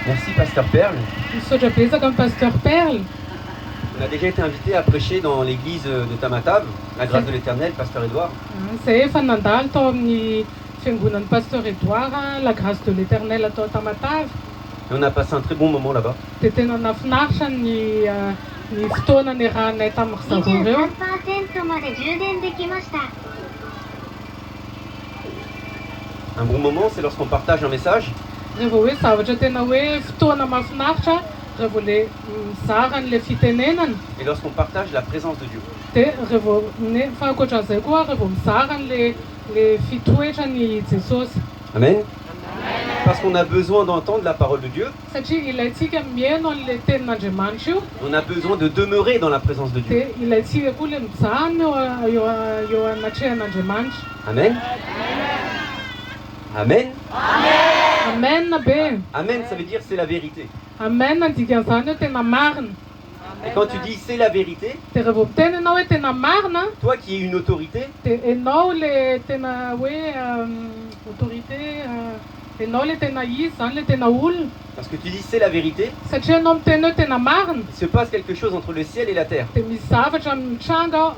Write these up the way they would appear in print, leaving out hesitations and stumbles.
Merci Pasteur Perle. Soja beza comme Pasteur Perle. On a déjà été invité à prêcher dans l'église de Tamatave, la grâce de l'Éternel, Pasteur Édouard. Zay efa nandalo tao amin'ny fiangonan'ny Pasteur Édouard, la grâce de l'Éternel atao Tamatave. Et on a passé un très bon moment là-bas. Dia tena nafinaritra ny fotoana niarahanay tamin'ny zareo ireo. 23% まで充電できました。 Un bon moment, c'est lorsqu'on partage un message Rehefa hoe zavatra tena hoe fotoana mahafinaritra, rehefa ilay mizara an'ilay fitenenana. et lorsqu'on partage la présence de Dieu. Dia rehefa fa ankoatran'izay koa rehefa mizara an'ilay fitoetran'i Jesosy. Amen. Parce qu'on a besoin d'entendre la parole de Dieu. Satria ilayntsika mihaino an'ilay tenin'Andriamanitra io. On a besoin de demeurer dans la présence de Dieu. Dia ilayntsika koa ilay mijano eo anatrehan'Andriamanitra. Amen. Amen. Amen be. Amen, ça veut dire c'est la vérité. Amen dikan'izany hoe tena marina. Et quand tu dis c'est la vérité, Dia rehefa miteny ianao hoe tena marina, toi qui es une autorité, dia ianao le tena hoe autorité, ianao le tena izy zany le tena olona. parce que tu dis c'est la vérité, Satria ianao miteny hoe tena marina, il se passe quelque chose entre le ciel et la terre. dia misy zavatra mitranga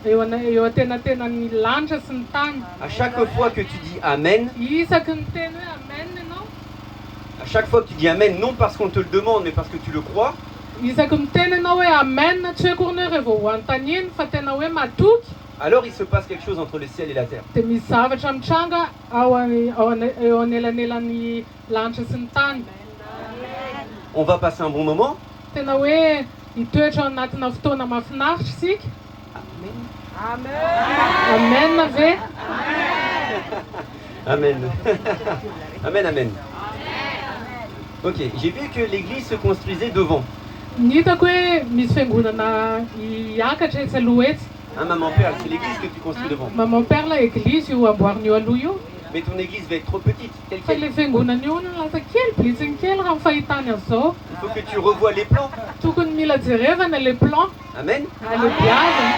eo atenatenan'ny lanitra sy ny tany. À chaque fois que tu dis Amen, Isaky miteny hoe amen ianao, à chaque fois que tu dis Amen, non parce qu'on te le demande, mais parce que tu le crois, isaky miteny ianao hoe amen tsy hoe kory rehefa ho antaniny fa tena hoe matoky, alors il se passe quelque chose entre le ciel et la terre. dia misy zavatra mitranga eo anelanelan'ny lanitra sy ny tany. On va passer un bon moment. Tena hoe hitoetra anatina fotoana mahafinaritra isika. Amen ve? Amen. Amen, amen. Ok, j'ai vu que l'église se construisait devant. Nitako hoe misy fiangonana hiakatra etsy aloha etsy. Hein, maman Perle, c'est l'église que tu construis devant. Maman Perla église io amboarina eo aloha io. Mais ton église va être trop petite, telle Fa qu'elle. le fiangonana io lasa kely blitsiny kely raha ny fahitany an'izao. Il faut que tu revoies les plans. Tokony mila jerevana le plan, Amen. le biavy.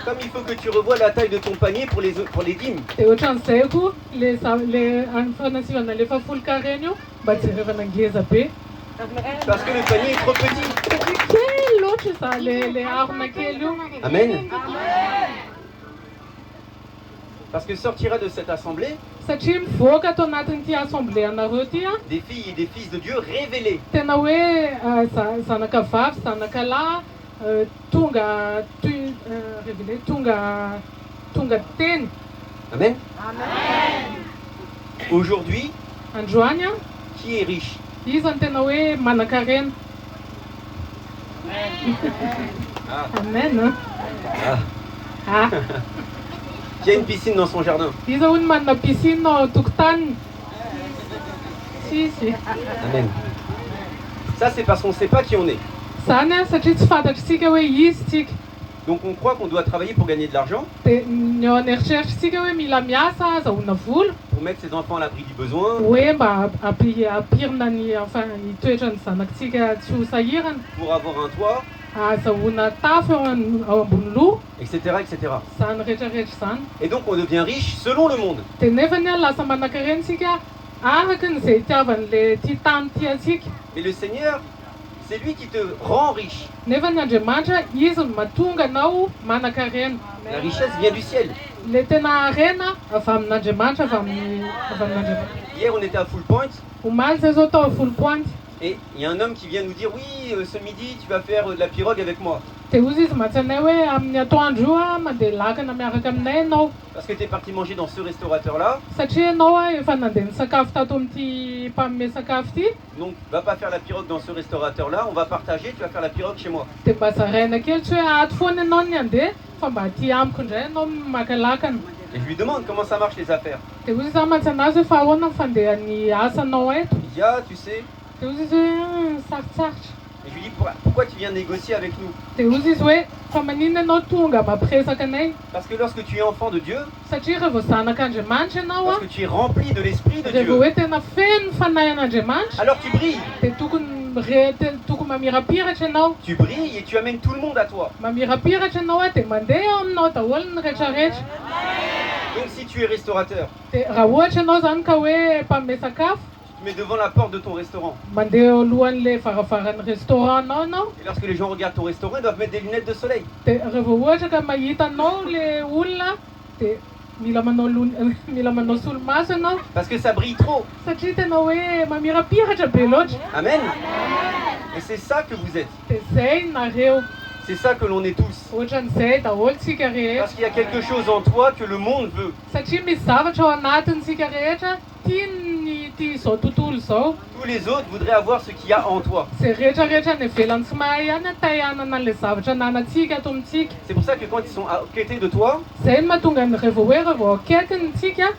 Comme il faut que tu revoies la taille de ton panier pour les dîmes. Dia ohatran'izay koa le fanasivana le fafolo carré io mba jerevana ngeza be. Parce que le panier est trop petit. Kely loatra za le harona kely io. Amen. Parce que sortira de cette assemblée Satria mivoaka ato anatin'ity assemblée anareo ty a, des filles et des fils de Dieu révélés. tena hoe zanaka vavy zanaka lahy tonga révélé tonga teny. Amen. Aujourd'hui, Androany a qui est riche? izy zany tena hoe manan-karena. Ah. Amen. Ah. Ah, Qui a une piscine dans son jardin? izy hono manana piscine ao tokotaniny. Sisy. Amen. Ça, c'est parce qu'on ne sait pas qui on est. Zany a satria tsy fantatritsika hoe izy tsika. Donc on croit qu'on doit travailler pour gagner de l'argent, Dia ny ao an'eritreritritsika hoe mila miasa azahoana vola, pour mettre ses enfants à l'abri du besoin, hoe mba apirina ny hitoetra ny zanakitsika tsy ho sahirana, pour avoir un toit, azahoana tafo ao ambony loha, etc., etc. zany rehetrarehetra zany. Et donc on devient riche selon le monde. Dia nefany a lasa manan-karena tsika araka n'izay itiavan'le ty tany ty atsika. Mais le Seigneur, c'est lui qui te rend riche. Nefa ny Andriamanitra izy no mahatonga anao manan-karena. La richesse vient du ciel. Le tena harena avy amin'Andriamanitra, avy amin'Andriamanitra. Hier, on était à Full Point, Omaly zay zao tao Full Point. et il y a un homme qui vient nous dire, oui, ce midi, tu vas faire de la pirogue avec moi. Dia ozy izy matsanay hoe amin'ny atoandro io a mandeha lakana miaraka aminay ianao. Parce que tu es parti manger dans ce restaurateur-là, Satria ianao a efa nandeha nisakafo tato amin'ity mpanome sakafo ty. donc va pas faire la pirogue dans ce restaurateur-là, on va partager, tu vas faire la pirogue chez moi. Dia mba zaraina kely tsy hoe ato foana ianao ny andeha fa mba aty amiko indray ianao maka lakana. Et je lui demande comment ça marche les affaires. Dia ozy izy mantsana azy hoe fa ahoana ny fandehan'ny asanao eto. Il dit, ah, tu sais. Dia ozy izy hoe sarotsarotra. Et je lui dis, pourquoi tu viens négocier avec nous? Dia ozy izy hoe fa maninona ianao tonga mampiresaka anay. Parce que lorsque tu es enfant de Dieu, Satria rehefa zanak'Andriamanitra ianao a, lorsque tu es rempli de l'Esprit de rehefa Dieu, hoe tena feno fanahin'Andriamanitra, alors tu brilles. dia tokony mamirapiratra ianao. Tu brilles et tu amènes tout le monde à toi. Mamirapiratra ianao a dia mandeha eo aminao daholo ny rehetrarehetra. Donc si tu es restaurateur, Dia raha ohatra ianao zany ka hoe mpanome sakafo, tu te mets devant la porte de ton restaurant. mandeha alohan'le varavarany restaurantanao anao. Et lorsque les gens regardent ton restaurant, ils doivent mettre des lunettes de soleil. Dia rehefa ohatra ka mahita anao le olona dia mila manao solomaso ianao Parce que ça brille trop. satria tena hoe mamirapiratra be loatra. Amen. Et c'est ça que vous êtes. Dia zay nareo, C'est ça que l'on est tous. ohatran'izay daholo tsika rehetra. Parce qu'il y a quelque chose en toi que le monde veut. Satria misy zavatra ao anatintsika rehetra tiany tia izao tontolo izao. Tous les autres voudraient avoir ce qu'il y a en toi. Zay rehetrarehetra ny ivelany tsy mahay ihany tahianana an'ilay zavatra ananantsika ato amintsika. C'est pour ça que quand ils sont à côté de toi, Zay no mahatonga ny rehefa akaikiny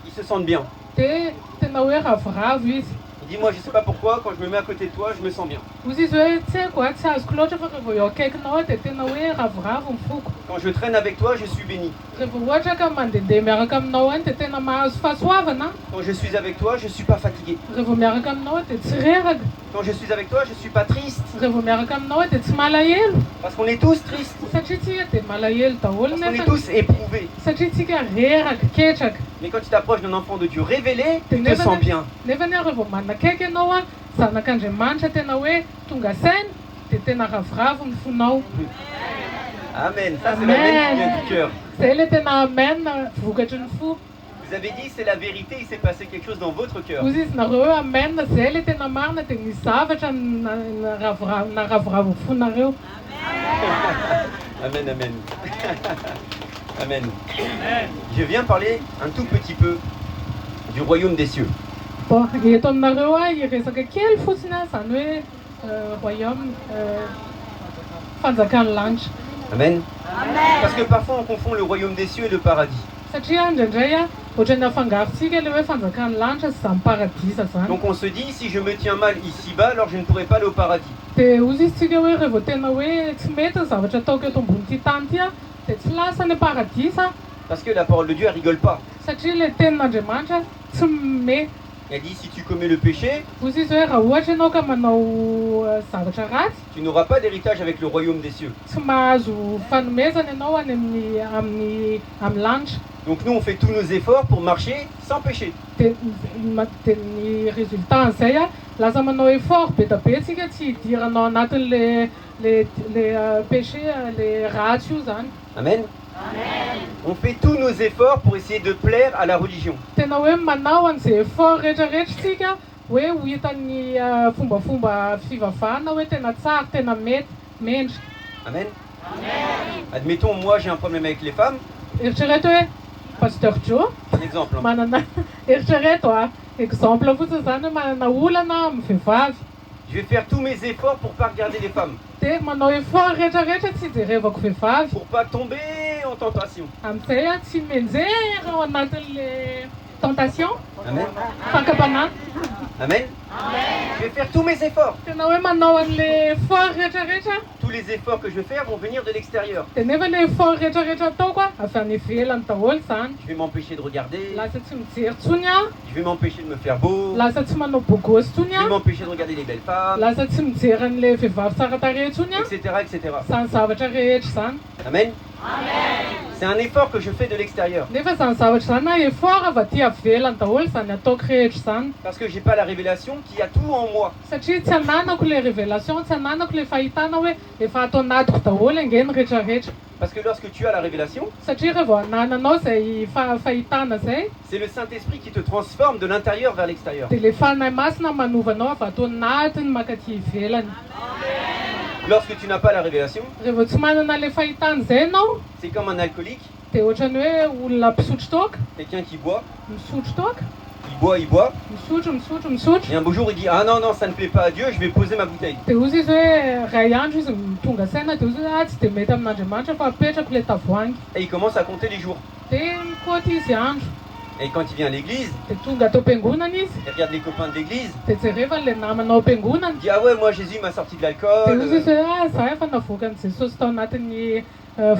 ils se sentent bien. dia tena hoe ravoravo izy. Il dit, moi je sais pas pourquoi, quand je me mets à côté de toi, je me sens bien. Ozy izy hoe tsy haiko a, tsy azoko loatra fa rehefa eo akaikinao dia tena hoe ravoravo ny foko. Quand je traîne avec toi, je suis béni. Rehefa ohatra ka mandehandeha miaraka aminao any dia tena mahazo fahasoavana. Quand je suis avec toi, je suis pas fatigué. Rehefa miaraka aminao dia tsy reraka. Quand je suis avec toi, je suis pas triste. Rehefa miaraka aminao dia tsy malahelo. Parce qu'on est tous tristes. Satria tsika dia malahelo daholo Parce qu'on est nefa. tous éprouvés. Satria tsika reraka, ketraka. Mais quand tu t'approches d'un enfant de Dieu révélé, tu te sens bien. Nefa ny rehefa manakaiky ianao a zanak'Andriamanitra tena hoe tonga saina dia tena ravoravo ny fonao. Amen. Ça, c'est l'amen qui vient du cœur. Zay le tena amen vokatry ny fo. Vous avez dit, c'est la vérité, il s'est passé quelque chose dans votre cœur. Ozy izy nareo hoe amen zay le tena marina dia misy zavatra naravoravo ny fonareo. Amen, amen. Amen. Je viens parler un tout petit peu du royaume des cieux. Bon, eto aminareo a hiresaka kely fotsiny a zany hoe royaume fanjakan'ny lanitra. Amen. Parce que parfois on confond le royaume des cieux et le paradis. Satria indraindray a ohatrany afangarontsika le hoe fanjakan'ny lanitra sy zany paradisa zany. Donc on se dit, si je me tiens mal ici-bas, alors je ne pourrai pas aller au paradis. Dia ozy izy tsika hoe rehefa tena hoe tsy mety ny zavatra ataoko eto ambony tany ty a dia tsy lasa ny paradisa. Parce que la parole de Dieu, elle rigole pas. Satria le tenin'Andriamanitra tsy me. Elle dit, si tu commets le péché, Ozy izy hoe raha ohatra ianao ka manao zavatra ratsy tu n'auras pas d'héritage avec le royaume des cieux. tsy mahazo fanomezana ianao any amin'ny lanitra. Donc nous, on fait tous nos efforts pour marcher sans péché. Dia ny résultat an'izay a lasa manao effort be da be tsika tsy hidiranao anatin'le péché le ratsy io zany. Amen. On fait tous nos efforts pour essayer de plaire à la religion. Tena hoe manao an'izay effort rehetrarehetra tsika hoe ho hitan'ny fombafomba fivavahana hoe tena tsara, tena mety, mendrika. Amen. Admettons, moi j'ai un problème avec les femmes. Eritrereto hoe Pasteur Joe Un exemple. Hein. manana eritrereto exemple fotsiny zany hoe manana olana amin'ny vehivavy. Je vais faire tous mes efforts pour pas regarder les femmes. Dia manao effort rehetrarehetra tsy jerevako vehivavy. Pour pas tomber en tentation. Amin'izay a tsy menjera ao anatin'le tentation, Amen. fankapanana. Amen. Je vais faire tous mes efforts. Tena hoe manao an'le effort rehetrarehetra. Tous les efforts que je vais faire vont venir de l'extérieur. Dia nefa le effort rehetrarehetra ataoko a avy any ivelany daholo zany. Je vais m'empêcher de regarder. Lasa tsy mijery tsony aho, Je vais m'empêcher de me faire beau. lasa tsy manao bogosy tsony Je vais aho, m'empêcher de regarder les belles femmes, lasa tsy mijery an'le vehivavy tsara tarehy tsony aho. etc., etc. Zany zavatra rehetra zany. Amen. C'est un effort que je fais de l'extérieur. Nefa zany zavatra zany a effort avy aty ivelany daholo zany ataoko rehetra zany. Parce que j'ai pas la révélation qui a tout en moi. Satria tsy ananako le révélation, tsy ananako le fahitana hoe efa ato anatiko daholo angeny rehetrarehetra. Parce que lorsque tu as la révélation, Satria rehefa anananao zay fahitana zay, c'est le Saint-Esprit qui te transforme de l'intérieur vers l'extérieur. dia le fanahy masina manovanao avy ato anatiny makaty ivelany. Lorsque tu n'as pas la révélation, Rehefa tsy manana le fahitana zay ianao c'est comme un alcoolique, dia ohatrany hoe olona mpisotro toaka, quelqu'un qui boit, misotro toaka, il boit, misotro. et un beau jour il dit, ah non, non, ça ne plaît pas à Dieu, je vais poser ma bouteille. Dia ozy izy hoe ray andro izy tonga saina dia ozy hoe tsy dia mety amin'Andriamanitra fa apetrako le tavoahangy. Et il commence à compter les jours. Dia mikoty izy andro. Et quand il vient à l'église, Dia tonga atao am-piangonana izy. il regarde les copains de l'église, Dia jereva le namanao am-piangonana. il dit, ah ouais, moi Jésus m'a sorti de Dia l'alcool. ozy izy hoe za efa navoaka an' Jesosy tao anatin'ny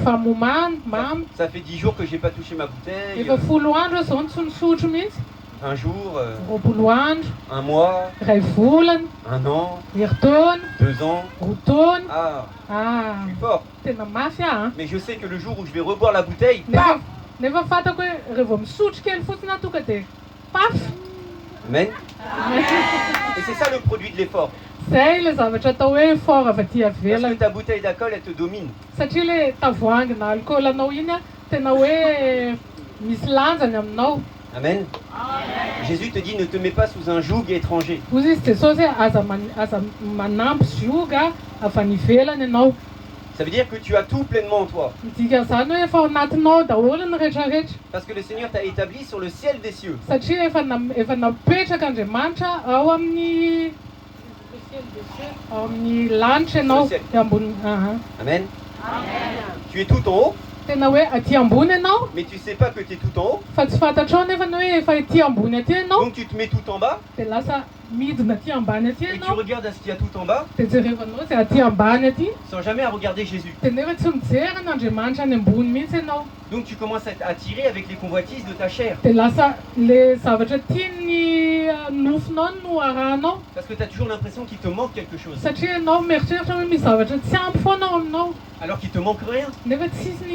famomana mamy. Ça fait 10 jours que j'ai pas touché ma bouteille. Efa 10 andro zao tsy nisotro mihitsy. Un jour, 20 andro, un mois, ray volana, un an, herintaona, 2 ans. roa taona. Ah, je suis fort. Tena mafy aho a. Mais je sais que le jour où je vais reboire la bouteille, Nefa paf. nefa fantako hoe rehefa misotro kely fotsiny aho tonga dia paf. Amen. Et c'est ça le produit de l'effort. Zay le zavatra atao hoe fort avy aty Parce que ivelany. ta bouteille d'alcool, elle te domine. Satria le tavoahangy na alcool anao iny a tena hoe misy lanjany aminao. Amen. Jésus te dit, ne te mets pas sous un joug étranger. Hozy izy Jesosy hoe aza manampy zioga avy any ivelany ianao. Ça veut dire que tu as tout pleinement en toi. Dikan'izany hoe efa ao anatinao daholo ny rehetrarehetra. Parce que le Seigneur t'a établi sur le ciel des cieux. Satria efa napetraka Andriamanitra ao amin'ny ao amin'ny lanitra ianao Ciel. ambony. Amen. Tu es tout en haut, Tena hoe aty ambony ianao mais tu sais pas que tu es tout en haut. fa tsy fantatrao nefa ny hoe efa aty ambony aty ianao Donc tu te mets tout en bas dia lasa midina aty ambany aty et tu ianao regardes à ce qu'il y a tout en bas dia jerevanao zay aty ambany aty sans jamais à regarder Jésus. dia nefa tsy mijery n'Andriamanitra any ambony mihitsy ianao. Donc tu commences à être attiré avec les convoitises de ta chair. Dia lasa le zavatra tiany nofinao no arahanao Parce que tu as toujours l'impression qu'il te manque quelque chose. satria ianao mieritreritra hoe misy zavatra tsy ampy foana ao aminao Alors qu'il te manque rien. nefa tsisy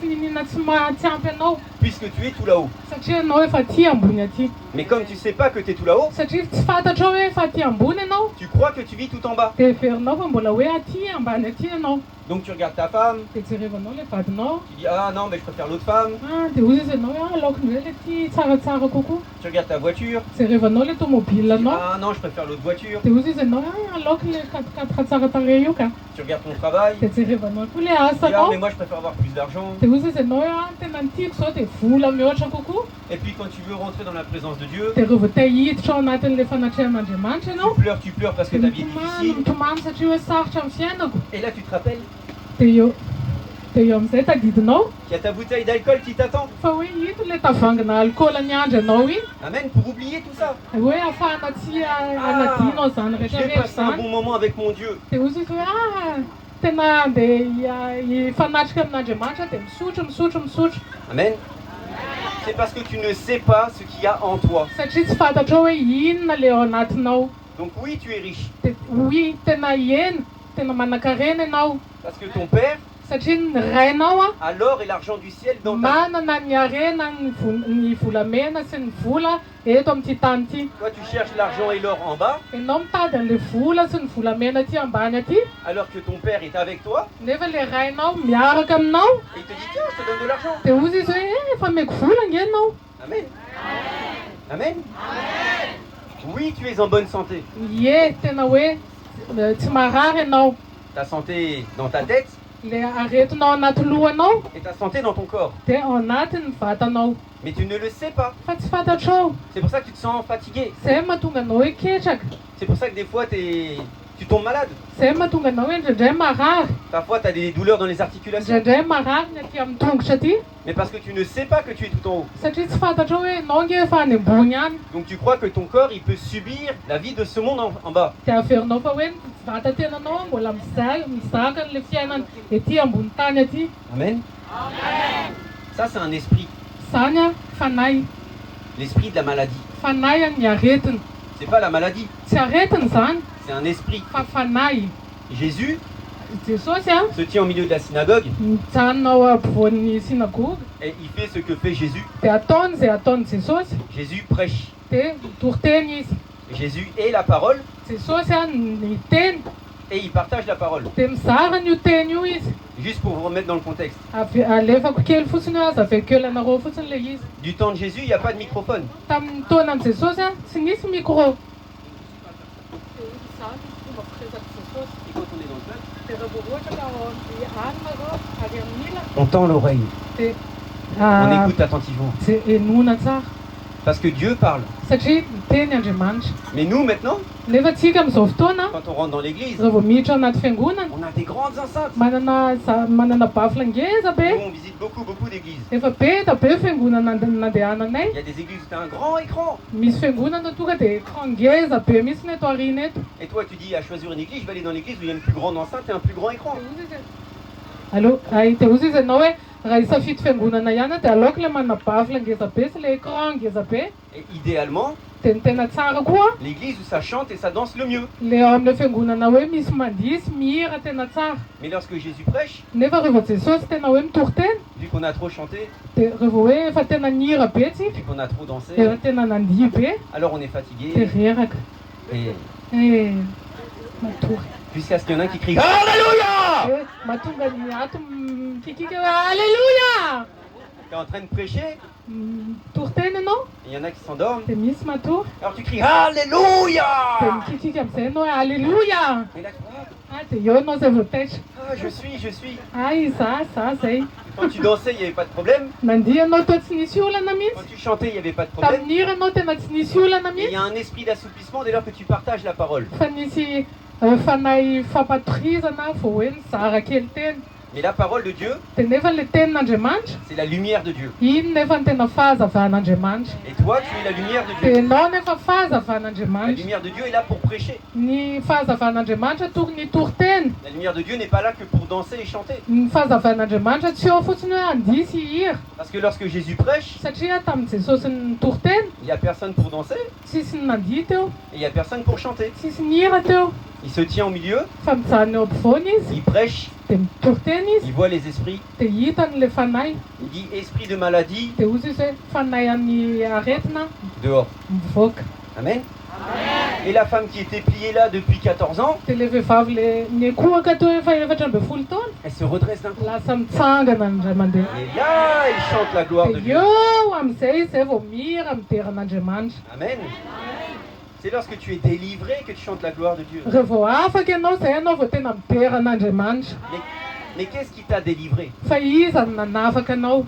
ninina tsy ampy anao Puisque tu es tout là-haut. satria ianao efa aty ambony aty. Mais comme tu sais pas que tu es tout là-haut, Satria tsy fantatrao hoe efa aty ambony ianao tu crois que tu vis tout en bas. dia ferinao fa mbola hoe aty ambany aty ianao. Donc tu regardes ta femme, Dia jerevanao le vadinao tu dis ah non mais je préfère l'autre femme. dia ozy izy ianao hoe aloka indray le ty tsaratsara kokoa. Tu regardes ta voiture, Jerevanao le tu dis tomobilanao ah non je préfère l'autre voiture. dia ozy izy ianao hoe aloka le 4x4 tsara tarehy io ka. Tu regardes ton travail, Dia jerevanao koa le tu dis ah asanao mais moi je préfère avoir plus d'argent. dia ozy izy ianao hoe tena ny tiako zao dia vola mihoatra kokoa. Et puis quand tu veux rentrer dans la présence de Dieu, Dia rehefa te hiditra ao anatin'le fanatrehan'Andriamanitra ianao tu pleures parce que ta vie est difficile. mitomany satria hoe sarotra amin'ny fiainako. Et là tu te rappelles Dia eo amizay tadidinao qu'il y a ta bouteille d'alcool qui t'attend. fa hoe ito le tavangana alcool niandry anao iny Amen, pour oublier tout ça. hoe ahafahana tsy anadinao zany Je vais rehetrarehetra passer un zany. bon moment avec mon Dieu. Dia ozy izy hoe tena andeha hifanatrika amin'Andriamanitra dia misotro. Amen. C'est parce que tu ne sais pas ce qu'il y a en toi. Satria tsy fantatrao hoe inona le ao anatinao. Donc oui, tu es riche. Dia oi tena hena tena manan-karena ianao Parce que ton père satria ny rainao a l'or et l'argent du ciel dans ta vie. manana ny arena ny volamena sy ny vola eto amin'ity tany ity. Toi, tu cherches l'argent et l'or en bas, Ianao mitady an'le vola sy ny volamena aty ambany aty alors que ton père est avec toi. nefa le rainao miaraka aminao. Et il te dit, tiens, je te donne de l'argent. Dia ozy izy hoe efa meko vola nge ianao. Amen. Amen. Oui, tu es en bonne santé. Ie tena hoe tsy marary ianao. Ta santé dans ta tête Le aretinao anaty lohanao et ta santé dans ton corps. dia ao anatin'ny vatanao Mais tu ne le sais pas. fa tsy fantatrao. C'est pour ça que tu te sens fatigué. Zay mahatonga anao hoe ketraka. C'est pour ça que des fois, tu tombes malade. Zay mahatonga anao hoe indraindray marary. Parfois, tu as des douleurs dans les articulations. Indraindray marary ny aty amin'ny tongotra aty Mais parce que tu ne sais pas que tu es tout en haut. satria tsy fantatrao hoe ianao nge efa any ambony any. Donc tu crois que ton corps, il peut subir la vie de ce monde en bas. Dia averinao fa hoe vatatenanao mbola mizaka n'le fiainana ety ambony tany aty. Amen. Ça, c'est un esprit. Zany a fanahy. L'esprit de la maladie. Fanahy ny aretina. C'est pas la maladie, Tsy aretina zany c'est un esprit. fa fanahy. Jésus Jesosy a se tient au milieu de la synagogue mijanona ao ampovoan'ny sinagoga et il fait ce que fait Jésus. dia ataony zay ataony Jesosy Jésus prêche. dia toriteny izy. Jésus est la parole Jesosy a ny teny et il partage la parole. dia mizara n'io teny io izy. Juste pour vous remettre dans le contexte. Alefako kely fotsiny hoe aza avekelanareo fotsiny le izy. Du temps de Jésus, il n'y a pas de microphone. Tamin'ny taonan'i Jesosy a tsy nisy micro. Et quand on est dans le peuple, Dia rehefa ohatra ka ao amin'ny alina reo ary amin'ny ila on tend l'oreille. dia On écoute attentivement. enona tsara Parce que Dieu parle. satria miteny Andriamanitra. Mais nous, maintenant, Nefa tsika amin'izao fotoana quand on rentre dans l'église, rehefa miditra ao anaty fiangonana on a des grandes enceintes. manana bafla ngeza Nous, be. on visite beaucoup d'églises. Efa be da be fiangonana nandehananay. Il y a des églises où tu as un grand écran. Misy fiangonana tonga dia écran ngeza be mihitsy eto aoriana eto. Et toi, tu dis à choisir une église, je vais aller dans l'église où il y a une plus grande enceinte et un plus grand écran. Allo, dia ozy izy ianao hoe raha hisafidy fiangonana ihany dia aleoko le manana bafla ngeza be sy le écran ngeza be. Et idéalement, tena tsara koa l'église où ça chante et ça danse le mieux. le eo amin'le fiangonana hoe misy mandisy mihira tena tsara. Mais lorsque Jésus prêche, Nefa rehefa Jesosy tena hoe mitory-tena vu qu'on a trop chanté, dia rehefa hoe efa tena nihira be tsika vu qu'on a trop dansé, dia tena nandihy be alors on est dia fatigué. reraka. Et Matory. jusqu'à ce qu'il y en a un qui crie Alléluia! Mahatonga ny ato mikikika hoe Alléluia! Tu es en train de prêcher, Mitory-tena ianao et il y en a qui s'endorment. dia misy matory Alors tu cries dia Alléluia! mikikika amin'izay ianao hoe Alléluia! Et là tu vois, Dia eo ianao zay vao taitra. je suis. Ay, za zay. Quand tu dansais, il n'y avait pas de problème. Nandihy ianao tao tsy nisy olana Quand mihitsy. tu chantais, il n'y avait pas de problème. Tamin'hira ianao tena tsy nisy olana Et il mihitsy. y a un esprit d'assouplissement dès lors que tu partages la parole. Fa nisy fanahy fampatorizana vao hoe nizara kely tena. Mais la parole de Dieu, Dia nefa le tenin'Andriamanitra c'est la lumière de Dieu. iny nefa ny tena fahazavan'Andriamanitra. Et toi, tu es la lumière de Dia Dieu. ianao nefa La fahazavan'Andriamanitra. lumière de Dieu est là pour prêcher. Ny fahazavan'Andriamanitra tokony hitory-tena. La lumière de Dieu n'est pas là que pour danser et chanter. Ny fahazavan'Andriamanitra tsy eo fotsiny hoe andisy hihira. Parce que lorsque Jésus prêche, Satria tamin'ny Jesosy nitory-tena il n'y a personne pour danser tsisy ny nandihy teo, et il n'y a personne pour chanter. tsisy nihira teo. Il se tient au milieu, Fa mijanona eo ampovoany izy il prêche, dia mitory-tena izy il voit les esprits, dia hitan'le fanahy il dit esprit de maladie, dia ozy izy hoe fanahy an'ny aretina dehors. mivoaka. Amen. Et la femme qui était pliée là depuis 14 ans, Dia le vehivavy le niekohaka teo efa 14 taona elle se redresse d'un coup. lasa mitsangana ny ray mandeha. Et là, il chante la gloire de Dia Dieu. eo amin'izay izay vao mihira mideran'Andriamanitra. Amen. C'est lorsque tu es délivré que tu chantes la gloire de Dieu. Rehefa vao afaka ianao izay ianao vao tena mideran'Andriamanitra. Mais qu'est-ce qui t'a délivré? Fa iza ny nanafaka anao?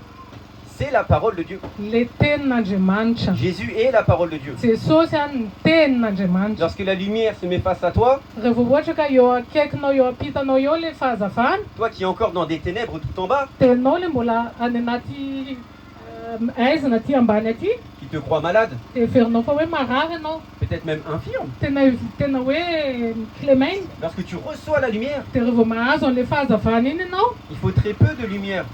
C'est la parole de Dieu. Le tenin'Andriamanitra. Jésus est la parole de Dieu. Jesosy any ny tenin'Andriamanitra. Lorsque la lumière se met face à toi, Rehefa ohatra ka eo akaikinao eo ampitanao eo le fahazavana, toi qui es encore dans des ténèbres tout en bas, dia ianao le mbola any anaty aizina aty ambany aty, qui te crois malade, dia heverinao fa hoe marary ianao. peut-être même infirme, Tena hoe clemainy. lorsque tu reçois la lumière, Dia rehefa mahazo an'le fahazavana iny ianao, il faut très peu de lumière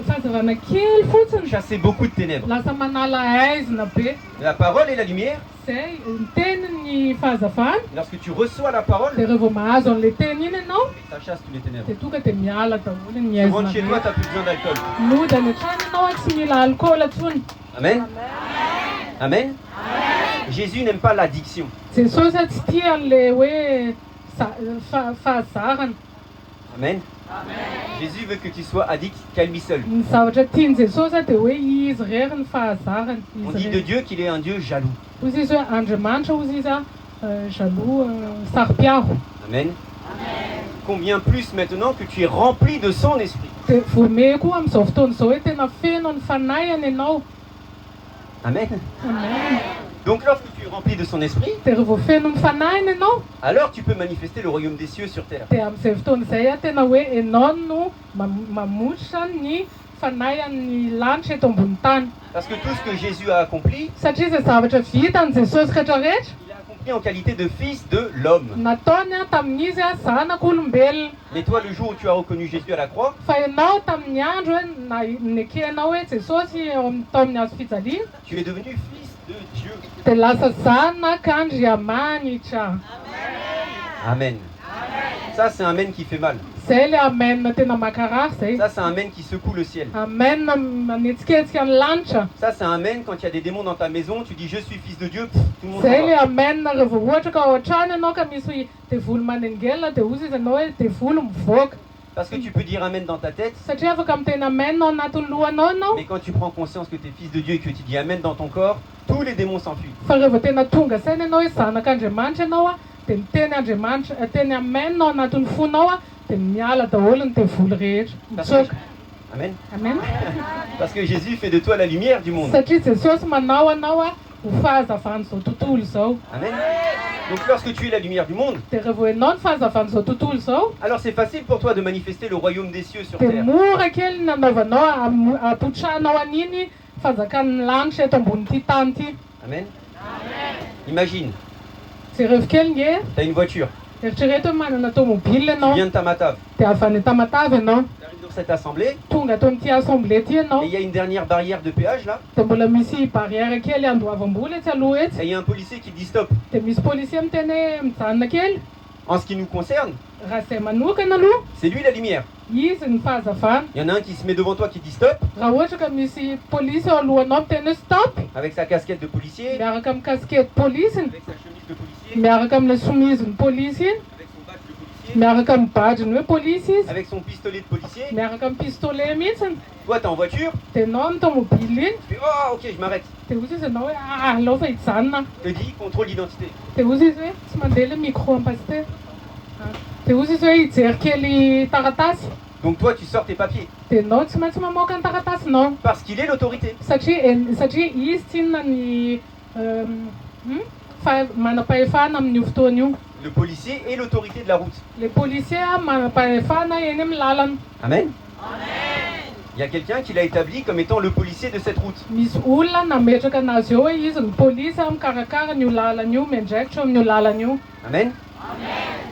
fahazavana kely pour fotsiny, chasser beaucoup de ténèbres. lasa manala aizina be. La parole et la lumière, Zay ny tenin'ny fahazavana, lorsque tu reçois la parole, dia rehefa mahazo an'le teny iny ianao, ça chasse tous les ténèbres. dia tonga dia miala daholo ny Tu rentres aizina chez toi, be. tu n'as plus besoin d'alcool. Mody any an-trano ianao tsy mila alcool atsony. Amen. Amen. Jésus n'aime pas l'addiction. Jesosy tsy tia an'le hoe fahazarana. Amen. Jésus veut que tu sois addict qu'à lui seul. Ny zavatra tiany Jesosy dia hoe izy rery ny fahazarana. On Izy dit de rery. Dieu qu'il est un Dieu jaloux. Ozy izy hoe Andriamanitra ozy izy jaloux sari-piaro. Amen. Combien plus maintenant que tu es rempli de son esprit. Dia voame koa amin'izao fotoana izao hoe tena feno ny fanayany ianao. Amen. Amen. Donc lorsque tu es rempli de son esprit, Dia rehefa feno ny fanayany ianao, alors tu peux manifester le royaume des cieux sur terre. dia amin'izay fotoana izay tena hoe ianao no mamotritra ny fanayan'ny lanitra eto ambony tany. Parce que tout ce que Jésus a accompli, Satria izay zavatra vitan'i Jesosy rehetrarehetra, il a accompli en qualité de fils de l'homme. nataony tamin'izy zanak'olombelona. Mais toi, le jour où tu as reconnu Jésus à la croix, Fa ianao tamin'ny andro hoe nekenao hoe Jesosy tao amin'ny hazo fijaliana, tu es devenu fils de Dieu. dia lasa zanak'Andriamanitra. Amen. Ça, c'est un amen qui fait mal. Zay le amen tena makarary zay. Ça, c'est un amen qui secoue le ciel. Amen manetsiketsika ny lanitra. Ça, c'est un amen quand il y a des démons dans ta maison, tu dis je suis fils de Dieu, pff, tout le monde Zay le s'en va. amen rehefa ohatra ka ao an-trano ianao ka misy devolo manengelina dia ozy izy ianao hoe devolo mivoaka. Parce que tu peux dire amen dans ta tête, Satria afaka miteny amen ao anatin'ny lohanao ianao. mais quand tu prends conscience que tu es fils de Dieu et que tu dis amen dans ton corps, tous les démons s'enfuient. Fa rehefa tena tonga saina ianao hoe zanak'Andriamanitra ianao dia miteny Andriamanitra teny amen ao anatin'ny fonao dia miala daholo ny devolo rehetra. Mitsoaka. Amen. Amen. Parce que Jésus fait de toi la lumière du monde. Satria Jesosy manao anao ho fahazavan'izao tontolo izao. Amen. Donc lorsque tu es la lumière du monde, Dia rehefa ianao ny fahazavan'izao tontolo izao, alors c'est facile pour toi de manifester le royaume des cieux sur dia terre. mora kely ny anaovanao apotranao an'iny fanjakan'ny lanitra eto ambon'ity tany ity. Amen. Imagine, Jerevy kely nge, tu as une voiture, eritrereto hoe manana tômôbila tu ianao, viens de Tamatave, dia avy any Tamatavy ianao, tu arrives sur cette assemblée tonga ato amin'ity assemblée ty et ianao il y a une dernière barrière de péage là dia mbola misy barrière kely andoavam-bola etsy aloha etsy et il y a un policier qui dit stop. dia misy policier miteny hoe mijanona kely En ce qui nous concerne, raha izay manokana aloha c'est lui la lumière. izy ny fahazavana Il y en a un qui se met devant toi qui dit stop raha ohatra ka misy polisy eo alohanao miteny hoe stop avec sa casquette de policier, miaraka amin'ny casquette polisiny avec sa chemise de policier, miaraka amina somiziny polisy iny avec son badge de policier, miaraka amin'ny badgeny hoe polisy izy avec son pistolet de policier. miaraka amin'ny pistolet mihitsiny Toi, t'es en voiture, dia anao amin'ny tomobily iny tu fais oh ok, je m'arrête. dia ozy izy anao hoe alao fa hijanona Te dit contrôle d'identité. dia ozy izy hoe tsy mandeha le micro ampasite dia ozy izy hoe hijery kely taratasy Donc toi, tu sors tes papiers dia anao tsy maintsy mamoaka ny taratasinao parce qu'il est l'autorité. satria izy tsinona ny manam-pahefana amin'io fotoana io Le policier est l'autorité de la route. le policier manam-pahefana eny amin'ny lalana Amen. Il y a quelqu'un qui l'a établi comme étant le policier de cette route. misy olona nametraka anazy eo hoe izy ny polisy mikarakara n'io lalana io miandraikitra eo amin'io lalana io Amen.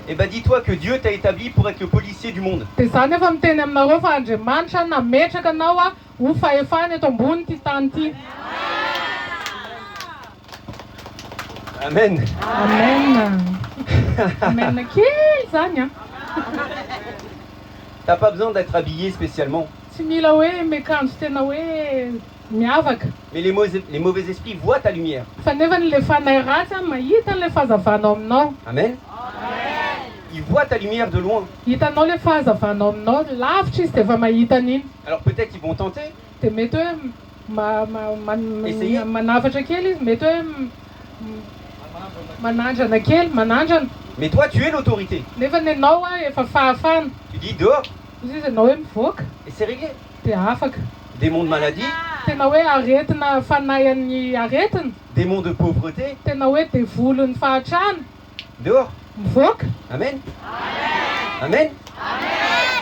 Eh ben dis-toi que Dieu t'a établi pour être le policier du monde. dia zany efa miteny aminareo fa Andriamanitra nametraka anao ho fahefana eto ambony ty tany ty Amen. amen amen kely zany a T'as pas besoin d'être habillé spécialement. tsy mila hoe miakanjo tena hoe miavaka Mais les mauvais esprits voient ta lumière. fa nefa n'le fanahy ratsy mahita n'le fahazavanao aminao Amen. Ils voient ta lumière de loin. hitanao le fahazavanao aminao lavitra izy dia efa mahita an'iny Alors peut-être qu'ils vont tenter, dia mety hoe Essayer. manavatra kely izy mety hoe manandrana kely manandrana mais toi tu es l'autorité. nefa ny anao efa fahafana Tu dis dehors izy izy anao hoe mivoaka et c'est réglé. dia afaka Démon de maladie, tena hoe aretina fanahy amin'ny aretina démon de pauvreté, tena hoe devolon'ny fahatrana dehors. mivoaka Amen. Amen.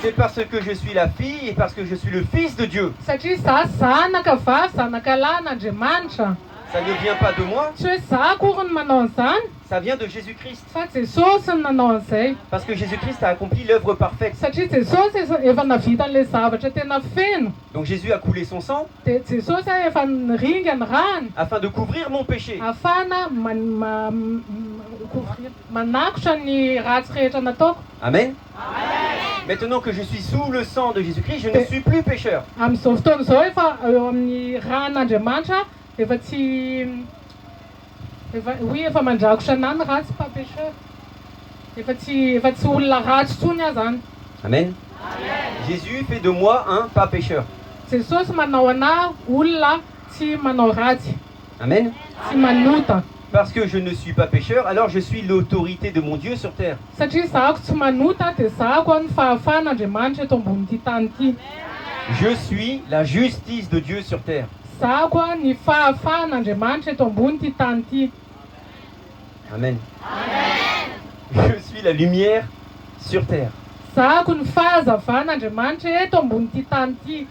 C'est parce que je suis la fille et parce que je suis le fils de Dieu. satria za zanaka vavy zanaka lahy n'Andriamanitra Ça ne vient pas de moi, tsy hoe za akory ny manao an'izany ça vient de Jésus-Christ. fa jesosy ny nanao an'izay Parce que Jésus-Christ a accompli l'œuvre parfaite. satria jesosy efa navita an'le zavatra tena feno Donc Jésus a coulé son sang dia jesosy efa niringa ny rano afin de couvrir mon péché. ahafana manakotra ny ratsy rehetra nataoko Amen. Maintenant que je suis sous le sang de Jésus-Christ, je ne suis plus pécheur. amin'izao fotoana izao efa eo amin'ny ran'Andriamanitra efa tsy efa mandrakotra anahy ny ratsy papecheur efa tsy olona ratsy tsony aho zany Amen. Jésus fait de moi un pas pécheur. jesosy manao anahy olona tsy manao ratsy Amen. tsy manota Parce que je ne suis pas pécheur, alors je suis l'autorité de mon Dieu sur terre. satria zahako tsy manota dia zahako ny fahafan'Andriamanitra eto ambon'ity tany ity Je suis la justice de Dieu sur terre. zahako ny fahafan'Andriamanitra eto ambon'ity tany ity Amen. Je suis la lumière sur terre. zahako ny fahazavan'Andriamanitra eto ambon'ity tany ity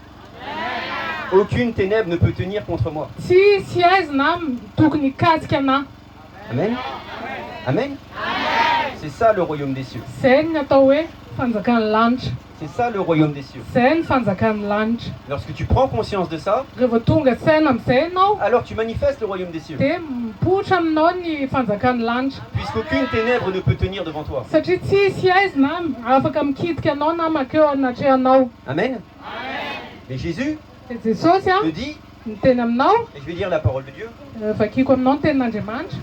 Aucune ténèbre ne peut tenir contre moi. tsy aiza na tokony hikasika anahy Amen. Amen. C'est ça le royaume des cieux. zay ny atao hoe fanjakan'ny lanitra C'est ça le royaume des cieux. zay ny fanjakan'ny lanitra Lorsque tu prends conscience de ça, rehefa tonga saina amin'izay ianao alors tu manifestes le royaume des cieux. dia mipoitra aminao ny fanjakan'ny lanitra Puisqu'aucune ténèbre ne peut tenir devant toi. satria tsy aiza na afaka mikitika anao na makeo anatrehanao Amen. Mais Jésus dia jesosy te dit, ny teny aminao et je vais dire la parole de Dieu, vakiko aminao ny tenin'Andriamanitra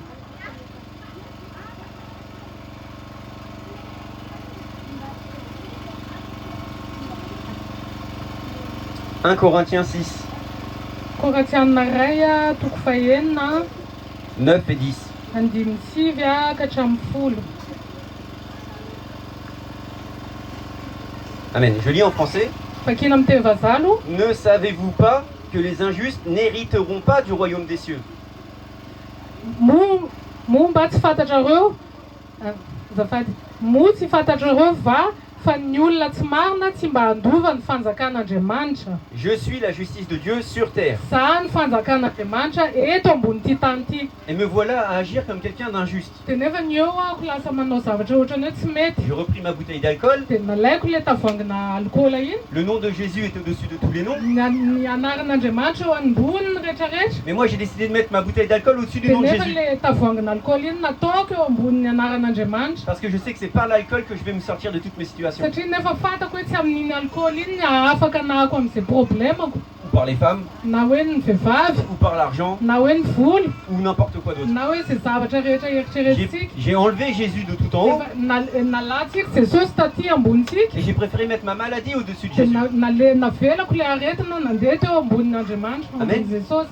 1 Corinthiens 6, Korintianina ray toko fahenina 9 et 10. andimy sivy ka hatramin'ny folo. Amen. Je lis en français. Vakina amin'ny teny vazalo. Ne savez-vous pas que les injustes n'hériteront pas du royaume des cieux? Mba tsy fantatrareo azafady mo tsy fantatrareo va fa ny olona tsy marina tsy mba handova ny fanjakan'Andriamanitra. Je suis la justice de Dieu sur terre. Za ny fanjakan'Andriamanitra eto ambon'ity tany ity. Et me voilà à agir comme quelqu'un d'injuste. Dia nefa ny eo ahako lasa manao zavatra ohatrany hoe tsy mety. Je repris ma bouteille d'alcool. Dia nalaiko ilay tavoangina alkôla iny. Le nom de Jésus est au-dessus de tous les noms. Ny anaran'Andriamanitra eo amboniny rehetrarehetra. Mais moi j'ai décidé de mettre ma bouteille d'alcool au-dessus du Dia nom de nefa Jésus. ilay tavoangina alkôla iny nataoko eo ambonin'ny anaran'Andriamanitra. Parce que je sais que c'est par l'alcool que je vais me sortir de toutes mes situations. Satria nefa fantako hoe tsy amin'iny alkôla iny afaka anahako amin'izay problemako. Ou par les femmes, Na hoe ny vehivavy, ou par l'argent, na hoe ny vola, ou n'importe quoi d'autre. na hoe izay zavatra rehetra eritreretintsika. J'ai enlevé Jésus de tout en haut Nalatsika Jesosy taty ambonitsika. et j'ai préféré mettre ma maladie au-dessus de Dia Jésus. navelako ilay aretina nandeha teo ambonin'Andriamanitra Amen. ambony Jesosy.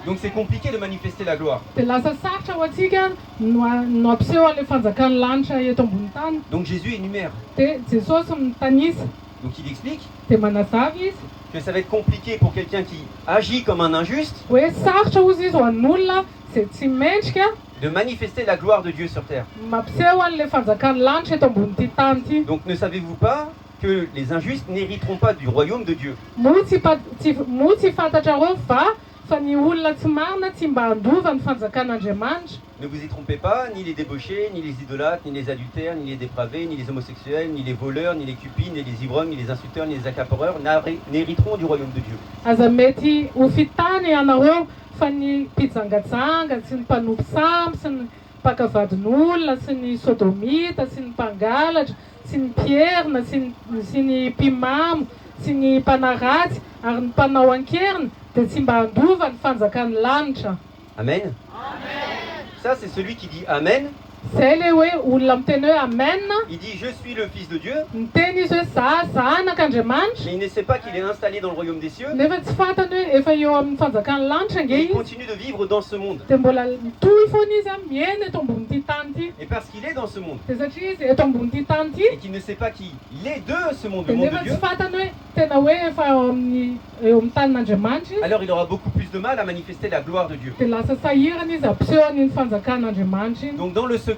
Donc c'est compliqué de manifester la gloire. Dia lasa sarotra ho antsika no ampiseho an'ilay fanjakan'ny lanitra eto ambony tany. Donc Jésus énumère. Dia Jesosy mitanisa. Donc il explique Dia manazava izy que ça va être compliqué pour quelqu'un qui agit comme un injuste hoe sarotra ozy izy ho an'olona izay tsy mendrika de manifester la gloire de Dieu sur terre. mampiseho an'ilay fanjakan'ny lanitra eto ambon'ity tany ity. Donc ne savez-vous pas que les injustes n'hériteront pas du royaume de Dieu? Moa tsy fantatrareo fa ny olona tsy marina tsy mba handova ny fanjakan'Andriamanitra. Ne vous y trompez pas, ni les débauchés, ni les idolâtres, ni les adultères, ni les dépravés, ni les homosexuels, ni les voleurs, ni les cupines, ni les ivrognes, ni les insulteurs, ni les accapareurs n'hériteront du royaume de Dieu. Aza mety ho fitany ianareo fa ny mpijangajanga sy ny mpanompo samby sy ny mpakavadin'olona sy ny sodomita sy ny mpangalatra sy ny mpierina sy ny mpimamo sy ny mpanaratsy ary ny mpanao ankerina dia tsy mba handova ny fanjakan'ny lanitra. Amen. Ça c'est celui qui dit Amen. Izay ilay hoe olona miteny hoe amen. Il dit je suis le fils de Dieu, Miteny izy hoe za zanak'Andriamanitra. mais il ne sait pas qu'il est installé dans le royaume des cieux. Nefa tsy fantany hoe efa eo amin'ny fanjakan'ny lanitra nge Et il izy. continue de vivre dans ce monde. Dia mbola mitohy foana izy miaina eto ambon'ity tany ity. Et parce qu'il est dans ce monde, Dia satria izy eto ambon'ity tany ity. et qu'il ne sait pas qu'il est de ce monde, Dia le monde nefa de tsy Dieu, fantany hoe tena hoe efa eo amin'ny tanin'Andriamanitra izy. alors il aura beaucoup plus de mal à manifester la gloire de Dieu. Dia lasa sahirana izy ampiseho an'iny fanjakan'Andriamanitra iny. Donc dans le secret,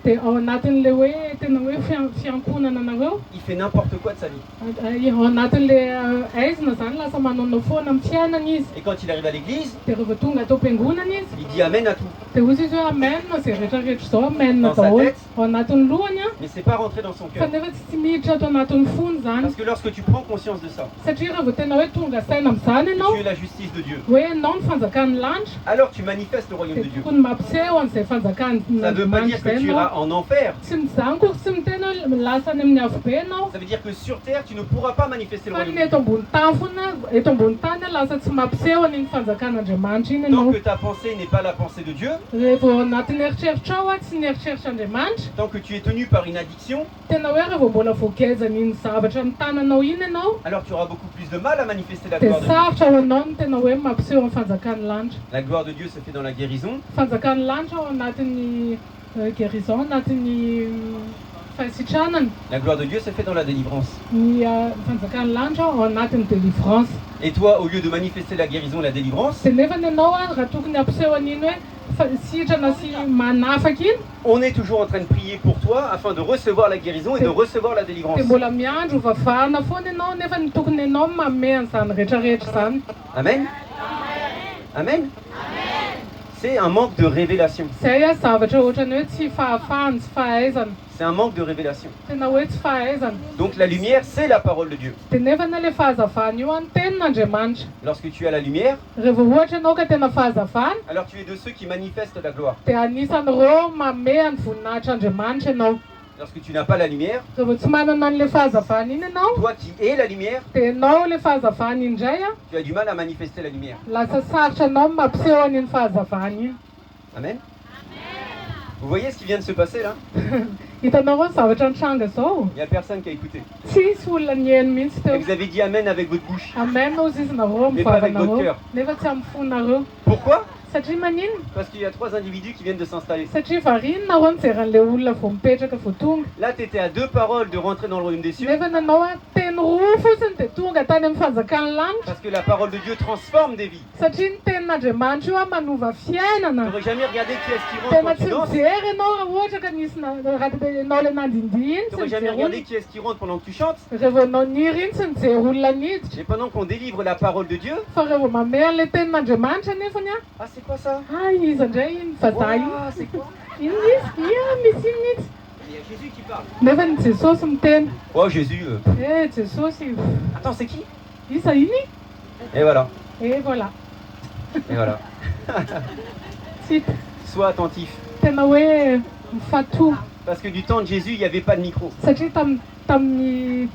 Dia ao anatin'ilay hoe tena hoe fiankonana anareo, il fait n'importe quoi de sa vie. ao anatin'ilay aizina zany lasa manao foana amin'ny fiainana izy. Et quand il arrive à l'église, Dia rehefa tonga atao am-piangonana izy, il dit Amen à tout. dia hozy izy hoe amen zay rehetrarehetra izao amen Dans sa daholo tête. ao anatin'ny lohany a. Mais c'est pas rentré dans son Fa cœur. nefa tsy miditra ato anatin'ny fony zany. Parce que lorsque tu prends conscience de ça, Satria rehefa tena hoe tonga saina amin'izany que ianao tu es la justice de Dieu, hoe ianao ny fanjakan'ny lanitra, alors tu manifestes le royaume dia de Dieu. tokony mampiseho an'izay fanjakan'ny Ça ne veut pas dire Andriamanitra que izay tu ianao. iras en enfer. Tsy mizany koa tsy miteny hoe lasa any amin'ny avo be ianao. Ça veut dire que sur terre, tu ne pourras pas manifester le Fa royaume ny de eto Dieu. ambony tany foana, eto ambony tany a lasa tsy mampiseho an'iny fanjakan'Andriamanitra iny Tant ianao. que ta pensée n'est pas la pensée de Dieu, Rehefa ao anatin'ny eritreritrao a tsy ny eritreritr'Andriamanitra, tant que tu es tenu par une addiction, tena hoe rehefa mbola voagezan'iny zavatra amin'ny tananao iny ianao, alors tu auras beaucoup plus de mal à manifester la dia gloire de Dieu. sarotra ho anao ny tena hoe mampiseho ny fanjakan'ny lanitra. La gloire de Dieu se fait dans la guérison, Fanjakan'ny lanitra ao anatin'ny guérison, anatin'ny fahasitranana. la gloire de Dieu se fait dans la délivrance. Ny fanjakan'ny lanitra ao anatin'ny délivrance. Et toi, au lieu de manifester la guérison, la délivrance, Dia nefa ianao a raha tokony ampiseho an'iny hoe sitrana sy manafaka iny, on est toujours en train de prier pour toi afin de recevoir la guérison et de recevoir la délivrance. dia mbola miandro vavahana foana ianao nefa ny tokony ianao mame an'izany rehetrarehetra zany. Amen. Amen. C'est un manque de révélation. Izay a zavatra ohatrany hoe tsy fahafahany, tsy fahaizana. C'est un manque de révélation. Tena hoe tsy fahaizana. Donc la lumière, c'est la parole de Dieu. Dia nefa na le fahazavana io a ny tenin'Andriamanitra. Lorsque tu as la lumière, Rehefa ohatra ianao ka tena fahazavana, alors tu es de ceux qui manifestent la gloire. dia anisan'ireo mame any voninahitr'Andriamanitra ianao. Lorsque tu n'as pas la lumière, Rehefa tsy manana an'ilay fahazavana iny ianao, toi qui es la lumière, dia ianao ilay fahazavana indray a, tu as du mal à manifester la lumière. lasa sarotra anao mampiseho an'iny fahazavana iny. Amen. Vous voyez ce qui vient de se passer là? Hitanao hoe zavatra nitranga zao, Il n'y a personne qui a écouté. tsisy olona nihaino mihitsy Et teo. vous avez dit Amen avec votre bouche. Amen ozy izy nareo Mais pas avec votre mivavanareo, cœur. nefa tsy amin'ny fonareo. Pourquoi? Satria maninona? Parce qu'il y a 3 individus qui viennent de s'installer. Satria variana ho anjeran'ilay olona vao mipetraka vao tonga. Là, tu étais à 2 paroles de rentrer dans le royaume des cieux. Nefa nanao a teny roa fotsiny dia tonga tany amin'ny fanjakan'ny lanitra. Parce que la parole de Dieu transforme des vies. Satria ny tenin'Andriamanitra io a manova Tu fiainana. n'aurais jamais regardé qui est-ce qui rentre Tena quand tsy tu danses. mijery ianao raha ohatra ka nisy raha ianao ilay nandindy iny Tu tsy n'aurais jamais mijery regardé olona. qui est-ce qui rentre pendant que tu chantes. Rehefa anao niry iny tsy mijery olona niditra. Et pendant qu'on délivre la parole de Dieu, Fa rehefa mamea an'ilay tenin'Andriamanitra nefany a. ah c'est quoi ça? Ah izy indray iny vazaha iny. Ouah, c'est quoi? Ino izy? Ia misy iny mihitsy. Il y a Jésus qui parle. Nefa ny Jesosy miteny. Oh Jésus. Jesosy Attends, c'est qui? isa iny? Et voilà. Et voilà. Et voilà. Tsy Sois attentif. tena hoe mifatoha. Parce que du temps de Jésus, il n'y avait pas de micro. Satria tamin'ny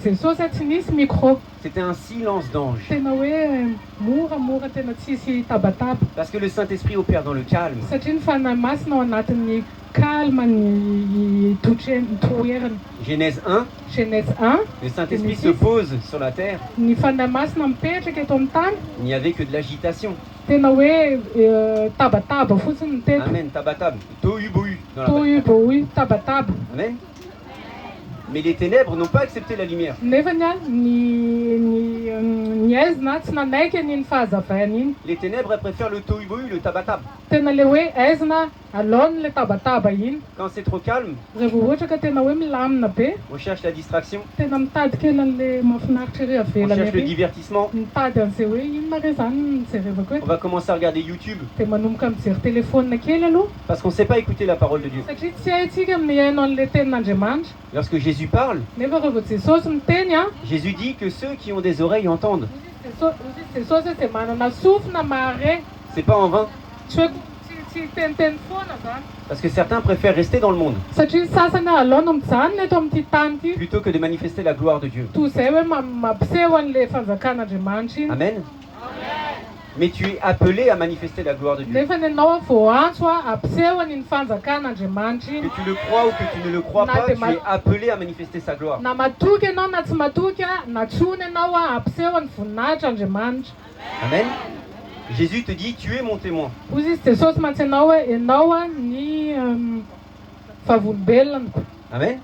Jesosy a tsy nisy micro. C'était un silence d'ange. Tena hoe moramora tena tsisy tabataba. Parce que le Saint-Esprit opère dans le calme. Satria ny fanahy masina ao anatin'ny kalma ny toerana. Genèse 1, Genèse 1, le Saint-Esprit se pose sur la terre. ny fanahy masina mipetraka eto amin'ny tany. Il n'y avait que de l'agitation. Tena hoe tabataba fotsiny ny teto. Amen, tabatab. Tohu bohu dans la terre. Toy boy tabataba. Amen. Mais les ténèbres n'ont pas accepté la lumière. Nefany a ny aizina tsy nanaiky an'iny fahazavana iny. Les ténèbres, elles préfèrent le tohu bohu, le tabatab. Tena le hoe aizina alohan'ny le tabataba iny. Quand c'est trop calme, Rehefa ohatra ka tena hoe milamina be, on cherche la distraction, tena mitady kely an'le mahafinaritra ery on avelany cherche le ery. divertissement. Mitady an'izay hoe inona re zany ny jerevako On hoe. va commencer à regarder YouTube Dia manomboka mijery telefônina kely aloha. parce qu'on ne sait pas écouter la parole de Dieu. Satria tsy haintsika mihaino an'le tenin'Andriamanitra. Lorsque Jésus parle, Nefa rehefa Jesosy miteny a, Jésus dit que ceux qui ont des oreilles entendent. Jesosy izay manana sofina mahare. C'est pas en vain, Tsy hoe tsy teniteny foana zany. parce que certains préfèrent rester dans le monde Satria sasany aloha no mijanona eto amin'ity tany ity. plutôt que de manifester la gloire de Dieu. Toy izay hoe mampiseho an'le fanjakan'Andriamanitra iny. Amen. Mais tu es appelé à manifester la gloire de Dieu. Nefa ny ianao vao antso a ampiseho an'iny fanjakan'Andriamanitra iny. Que tu le crois ou que tu ne le crois pas, tu es appelé à manifester sa gloire. Na matoky ianao na tsy matoky a, natsony ianao a ampiseho ny voninahitr'Andriamanitra. Amen. Jésus te dit, tu es mon témoin. Hoy izy Jesosy mantsy ianao hoe ianao a ny vavolombelonako. Amen.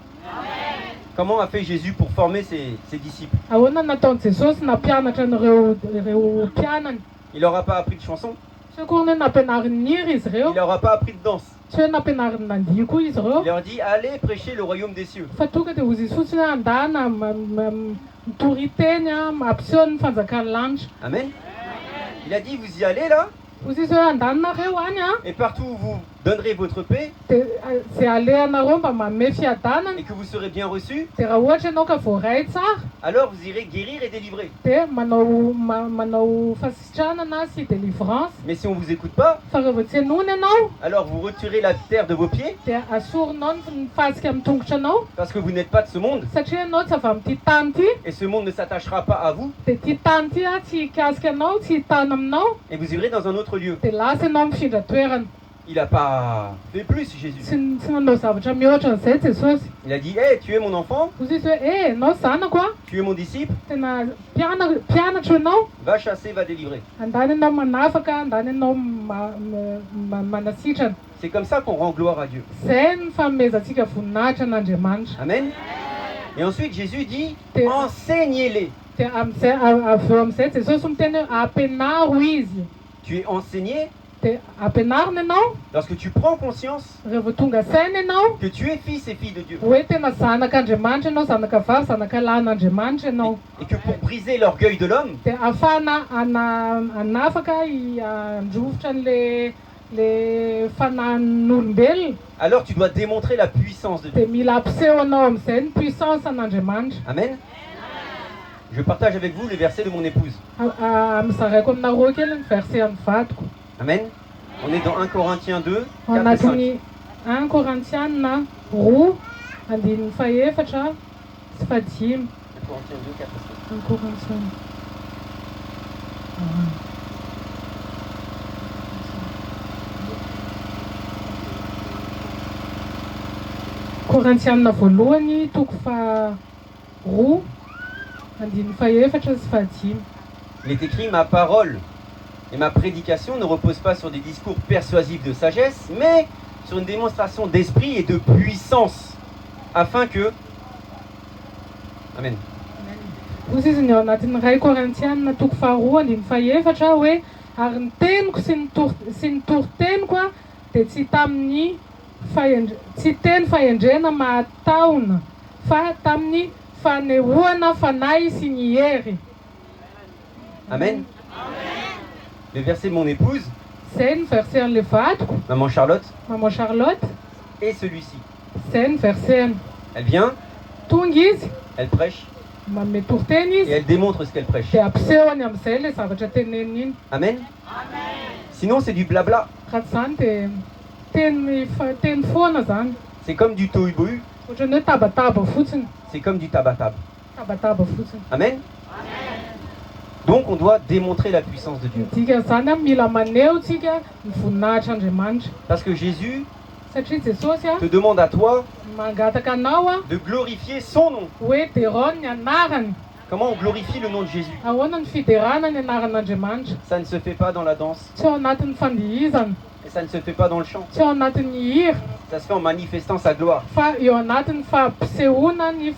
Comment a fait Jésus pour former ses disciples? Ahoana nataon'i Jesosy nampianatra ireo mpianany. Il leur a pas appris de chansons, Tsy hoe koa nampianariny hira izy ireo. il leur a pas appris de danse. Tsy hoe nampianariny nandihy koa izy ireo. Il leur dit, allez prêcher le royaume des cieux. Fa tonga dia hozy izy fotsiny hoe andana mitory teny a mampiseho ny fanjakan'ny lanitra. Amen. Il a dit, vous y allez là, Hozy izy hoe andananareo any a, et partout où vous donnerez votre paix, dia izay alehanareo mba manome fiadanana. et que vous serez bien reçus, Dia raha ohatra ianao ka voaray tsara, alors vous irez guérir et délivrer. dia manao fasitranana sy délivrance. Mais si on ne vous écoute pas, Fa rehefa tsy hanony ianao, alors vous retirez la terre de vos pieds, dia asorinao ny fasika amin'ny tongotra anao. parce que vous n'êtes pas de ce monde, Satria ianao tsy avy amin'ity tany ity, et ce monde ne s'attachera pas à vous, dia ity tany ity a tsy hikasika anao, tsy hitana aminao, et vous irez dans un autre lieu. dia lasa ianao mifindra toerana. Il n'a pas fait plus, Jésus. Tsy nanao zavatra mihoatra an'izay Jesosy. Il a dit, hé, tu es mon enfant, Hozy izy hoe ianao zanako a, tu es mon disciple, tena mpianatra ianao, va chasser, va délivrer. andany ianao manafaka, andany ianao manasitrana. C'est comme ça qu'on rend gloire à Dieu. Izay ny fanomezantsika voninahitra n'Andriamanitra. Amen. Et ensuite, Jésus dit, T'es- enseignez-les. Dia avy eo amin'izay Jesosy miteny hoe ampianaro izy. Tu es enseigné Dia ampianarina ianao, lorsque tu prends conscience rehefa tonga saina ianao, que tu es fils et fille de Dieu. hoe tena zanak'Andriamanitra ianao, zanaka vavy, zanaka lahin'Andriamanitra ianao. Et que pour briser l'orgueil de l'homme, Dia ahafahana hanafaka handrovotra le fanahin'olombelona, alors tu dois démontrer la puissance de Dieu. dia mila ampiseho anao amin'izay ny puissance an'Andriamanitra. Amen. Je partage avec vous le verset de mon épouse. Mizaraiko aminareo kely ny verset amin'ny vadiko. Amen. On est dans 1 Corinthiens 2, Ao 4 et 5. anatin'ny 1 Korintiana 2, andininy faefatra sy fahadimy. 1 Corinthiens 2, 4 et 5. 1 Korintiana. Korintiana voalohany toko fa 2, andininy faefatra sy fahadimy. Il est écrit, ma parole Et ma prédication ne repose pas sur des discours persuasifs de sagesse, mais sur une démonstration d'esprit et de puissance, afin que... Amen. Hozy ny ao anatin'ny 1 Korintiana toko faharoa andiny fahaefatra hoe ary ny teniko sy ny toroteniko a dia tsy tamin'ny tsy teny fahendrena mahataona fa tamin'ny fanehoana fanahy sy ny hery. Amen. Le verset de mon épouse, Izay ny versen'le vadiko, maman Charlotte, maman Charlotte, et celui-ci. izay ny verseny. Elle vient, Tonga izy, elle prêche, manome toroteny et izy, elle démontre ce qu'elle prêche. dia ampisehony amin'izay le zavatra teneniny iny. Amen. Sinon, c'est du blabla. Raha tsy zany dia teny foana zany. C'est comme du tohu-bohu, Ohatran'ny hoe tabataba fotsiny, c'est comme du tabataba. tabataba fotsiny. Amen. Donc, on doit démontrer la puissance de Dieu. Dika zany a mila maneho tsika ny voninahitr'Andriamanitra. Parce que Jésus Satria Jesosy a te demande à toi mangataka anao a de glorifier son nom. hoe deron ny anarany. Comment on glorifie le nom de Jésus? Ahoana ny fiderana ny anaran'Andriamanitra? Ça ne se fait pas dans la danse, Tsy ao anatin'ny fandihizana, et ça ne se fait pas dans le chant. tsy ao anatin'ny hira, Ça se fait en manifestant sa gloire. fa eo anatin'ny fampisehoana ny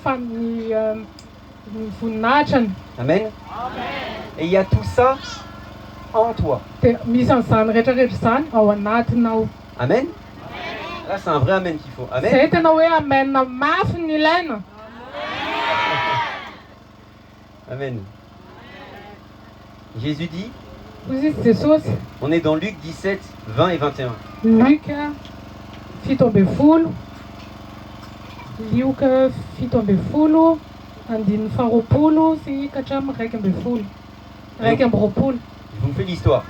voninahitrany. Amen. Et il y a tout ça en toi. Dia misy an'izany rehetrarehetra izany ao anatinao. Amen. Là, c'est un vrai amen qu'il faut. Amen. Izay tena hoe amena mafy ny ilaina. Amen. Jésus dit, Hozy izy Jesosy, on est dans Luc 17, 20 et 21. Luka 17, Lioka 17, andininy 20 sy katramy 1 20. Je vous fais l'histoire.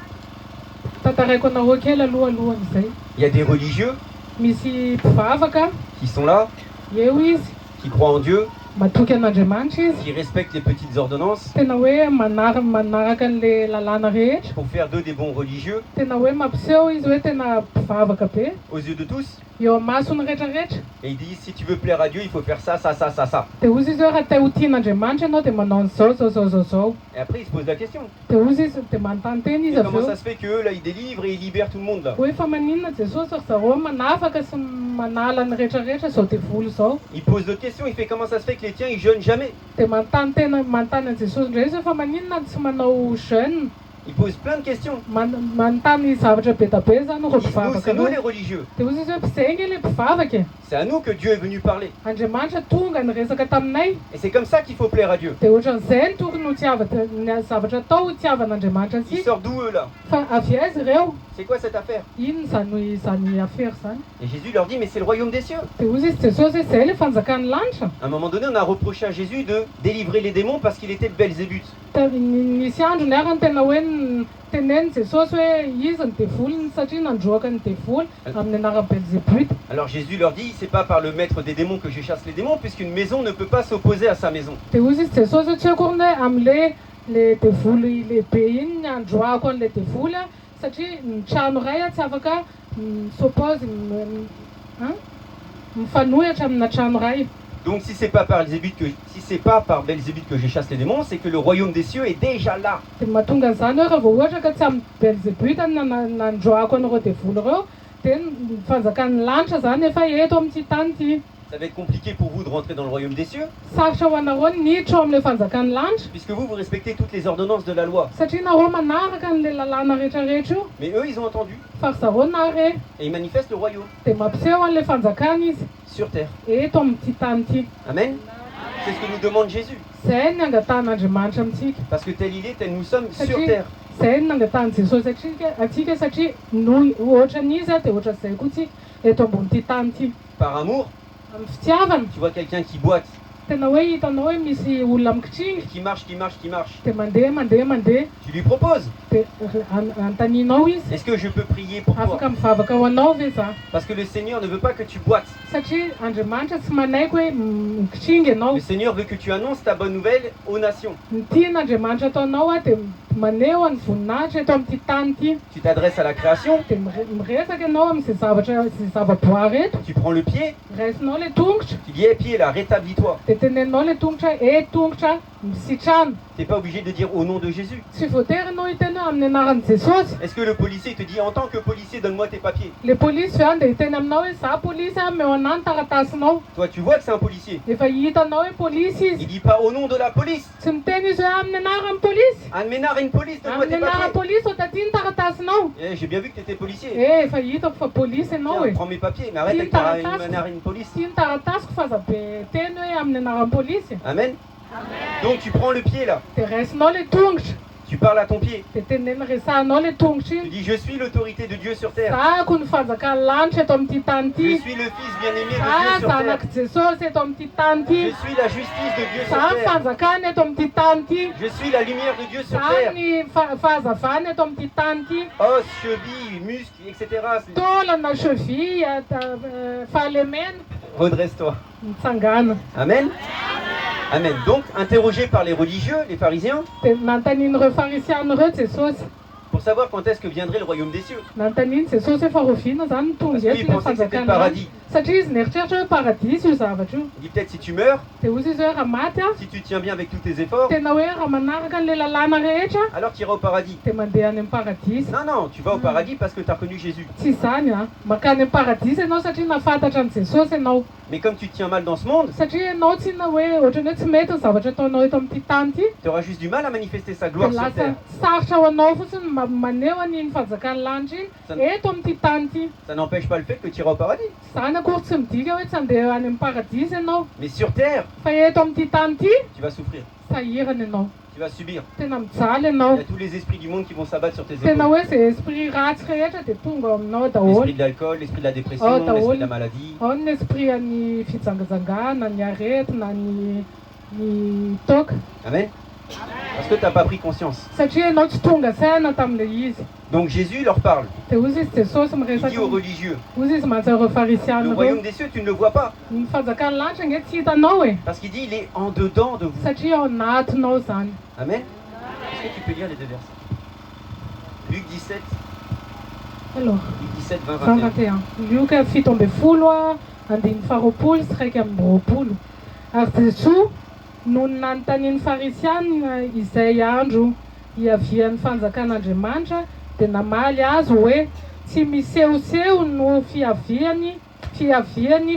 Tantaraiko anareo kely alohan'izay. Il y a des religieux Misy mpivavaka, qui sont là, eo izy, qui croient en Dieu, matoky an'Andriamanitra izy, qui respectent les petites ordonnances tena hoe manaraka an'le lalàna rehetra, pour faire d'eux des bons religieux tena hoe mampiseho izy hoe tena mpivavaka be, aux yeux de tous. eo masony rehetrarehetra. Et ils disent, si tu veux plaire à Dieu, il faut faire ça, ça, ça, ça, ça. Dia hozy izy hoe raha te ho tian'Andriamanitra ianao dia manao an'izao. Et après, ils se posent la question. Dia hozy izy dia manontany teny izy Mais comment avy eo ça se fait qu'eux, là, ils délivrent et ils libèrent tout le monde, là? hoe fa maninona Jesosy ary zareo manafaka sy manala ny rehetrarehetra zao devoly zao. Ils posent d'autres questions. Il fait, comment ça se fait que les tiens, ils jeûnent jamais? Dia manontany an' Jesosy indray izy hoe fa maninona tsy manao jeûne. Ils posent plein de questions. Manontany zavatra be da be zany Ils reo disent, nous, c'est mpivavaka nous les reo. religieux. Dia hozy izy hoe mpizengy le mpivavaka e. C'est à nous que Dieu est venu parler. Andriamanitra tonga niresaka taminay. Et c'est comme ça qu'il faut plaire à Dieu. Dia ohatran'izay ny tokony ho ny zavatra atao hitiavan'Andriamanitra Ils antsika. sortent d'où eux, là? Fa avy aiza ireo? C'est quoi cette affaire? Inona zany affaire zany? Et Jésus leur dit, mais c'est le royaume des cieux. Dia hozy izy Jesosy hoe izay le fanjakan'ny lanitra. À un moment donné, on a reproché à Jésus de délivrer les démons parce qu'il était de Belzébuth. Nisy andro ny arany tena hoe teneny Jesosy hoe izy ny devoliny satria nandroaka ny devoly amin'ny anaran'i Belzébuth. Alors Jésus leur dit, c'est pas par le maître des démons que je chasse les démons, puisqu'une maison ne peut pas s'opposer à sa maison. Dia hozy izy Jesosy hoe tsy akory hoe amin'le devoly lehibe iny ny androako an'le devoly a satria ny trano iray a tsy afaka s'oppose mifanohitra amina trano iray. Donc si c'est pas par Belzébuth que je chasse les démons, c'est que le royaume des cieux est déjà là. Dia mahatonga an'izany hoe raha vao ohatra ka tsy amin'ny Belzébuth nandroako an'ireo devoly ireo dia ny fanjakan'ny lanitra zany efa eto amin'ity tany ity. Ça va être compliqué pour vous de rentrer dans le royaume des cieux, Sarotra ho anareo niditra ao amin'ilay fanjakan'ny lanitra puisque vous respectez toutes les ordonnances de la loi. satria nareo manaraka an'ilay lalàna rehetrarehetra io. Mais eux, ils ont entendu, Fa ry zareo nare et ils manifestent le royaume dia mampiseho an'ilay fanjakana izy sur terre. eto amin'ity tany ity. Amen. C'est ce que nous demande Jésus. Izay ny angatan'Andriamanitra amintsika. Parce que tel il est, tel nous sommes sur Satria terre. izay ny nangatany Jesosy atsika satria noho ohatran'izy a dia ohatran'izay koa tsika eto ambon'ity tany ity. Par amour, Amin'ny fitiavana tu vois quelqu'un qui boite, tena hoe hitanao hoe misy olona mikitringy qui marche, qui marche, qui marche. dia mandeha Tu lui proposes, dia antaninao izy est-ce que je peux prier pour toi? afaka mivavaka ho anao ve za? Parce que le Seigneur ne veut pas que tu boites. Satria Andriamanitra tsy manaiko hoe mikitringy ianao. Le Seigneur veut que tu annonces ta bonne nouvelle aux nations. Ny tian'Andriamanitra ataonao a dia maneho ny voninahitra eto amin'ity tany ity. Tu t'adresses à la création, Dia miresaka ianao amin'izay zavaboary eto, tu prends le pied, raisinao le tongotra tu dis, hé pied là, rétablis-toi. dia teneninao le tongotra tongotra misitrano. Tu n'es pas obligé de dire au nom de Jésus. Tsy voatery anao hiteny hoe amin'ny anaran'i Jesosy. Est-ce que le policier te dit en tant que policier, donne-moi tes papiers? Le polisy zany dia hiteny aminao hoe za polisy meo anao ny taratasinao. Toi, tu vois que c'est un policier. Efa hitanao hoe polisy Il izy. dit pas au nom de la police. Tsy miteny izy hoe amin'ny anaran'ny polisy. Anmenar une police, donne-moi tes Amin'ny anaran'ny papiers. polisy ho taty ny taratasinao. Eh, j'ai bien vu que tu étais policier. Efa hitako fa polisy ianao Tiens, e. prends mes papiers, mais arrête avec une police. Tia ny taratasiko fa zabe teny hoe amin'ny anaran'ny polisy. Amen. Donc tu prends le pied là, Dia raisinao le tongotra. tu parles à ton pied. Dia teneny resahanao le tongotra Tu iny. dis je suis l'autorité de Dieu sur terre. Zako ny fanjakan'ny lanitra eto amin'ity tany Je ity. suis le fils bien-aimé de Za Dieu sur terre. zanak'i Jesosy eto amin'ity tany Je ity. suis la justice de Dieu Za sur ny terre. fanjakana eto amin'ity tany ity. Je suis la lumière de Dieu sur Za terre. ny fahazavana eto amin'ity tany ity. Os, chevilles, muscles, etc. Taolana, cheville, fahalemena, Redresse-toi. mitsangana. Amen. Amen. Donc, interrogé par les religieux, les pharisiens, Dia nantanian'ireo farisiana ireo Jesosy. pour savoir quand est-ce que viendrait le royaume des cieux. Nantaniany Jesosy hoe fa roviana zany ny tonga Parce qu'il eto le pensait que c'était le fanjakana. paradis. Satria izy nieritreritra hoe paradisy io zavatra io. Il dit peut-être si tu meurs, Dia hozy izy hoe raha maty aho, si tu tiens bien avec tous tes efforts, tena hoe raha manaraka an'ilay lalàna rehetra, alors tu iras au paradis. dia mandeha any amin'ny paradisy. Non, non, tu vas au paradis parce que tu as connu Jésus. Tsy zany a, makany amin'ny paradisy ianao satria nafantatra an' Jesosy ianao. Mais comme tu te tiens mal dans ce monde, Satria ianao tsy na hoe ohatrany hoe tsy mety ny zavatra ataonao eto amin'ity tany ity. tu auras juste du mal à manifester sa Dia gloire sur lasa terre. sarotra ho anao fotsiny maneho an'iny fanjakan'ny lanitra Ça- iny eto amin'ity tany ity. Ça n'empêche pas le fait que tu iras au paradis. Zany akory tsy midika hoe tsy handeha any amin'ny paradisy ianao. Mais sur terre, Fa eto amin'ity tany ity, tu vas souffrir. sahirana ianao. Tu vas subir. Tena mijaly Il y ianao. a tous les esprits du monde qui vont s'abattre sur tes Tena épaules. hoe zay esprit ratsy rehetra dia tonga ao aminao L'esprit daholo. de l'alcool, l'esprit de la dépression, Oh, l'esprit de daholo. la maladie. Ao ny esprit any fijangajangana, ny aretina, ny toka. Amen. Parce que tu n'as pas pris conscience. Satria ianao tsy tonga saina tam'ilay izy. Donc Jésus leur parle. Dia hozy izy Jesosy Il dit miresaka. aux religieux, Hozy izy mantsy ireo le farisiana royaume ireo. des cieux, tu ne le vois pas. Ny fanjakan'ny lanitra nge tsy hitanao e. Parce qu'il dit, il est en dedans de vous. Satria ao anatinao zany. Amen. Est-ce que tu peux lire les deux versets? Luc 17, Alors, Luc 17, 20, 20, 21. 21. Luka 17 andiny faharoapolo sy raiky amby roapolo. Ary Jesoa no nanontanian'ny farisiana izay andro hiavian'ny fanjakan'Andriamanitra dia namaly azy hoe tsy misehoseho no fiaviany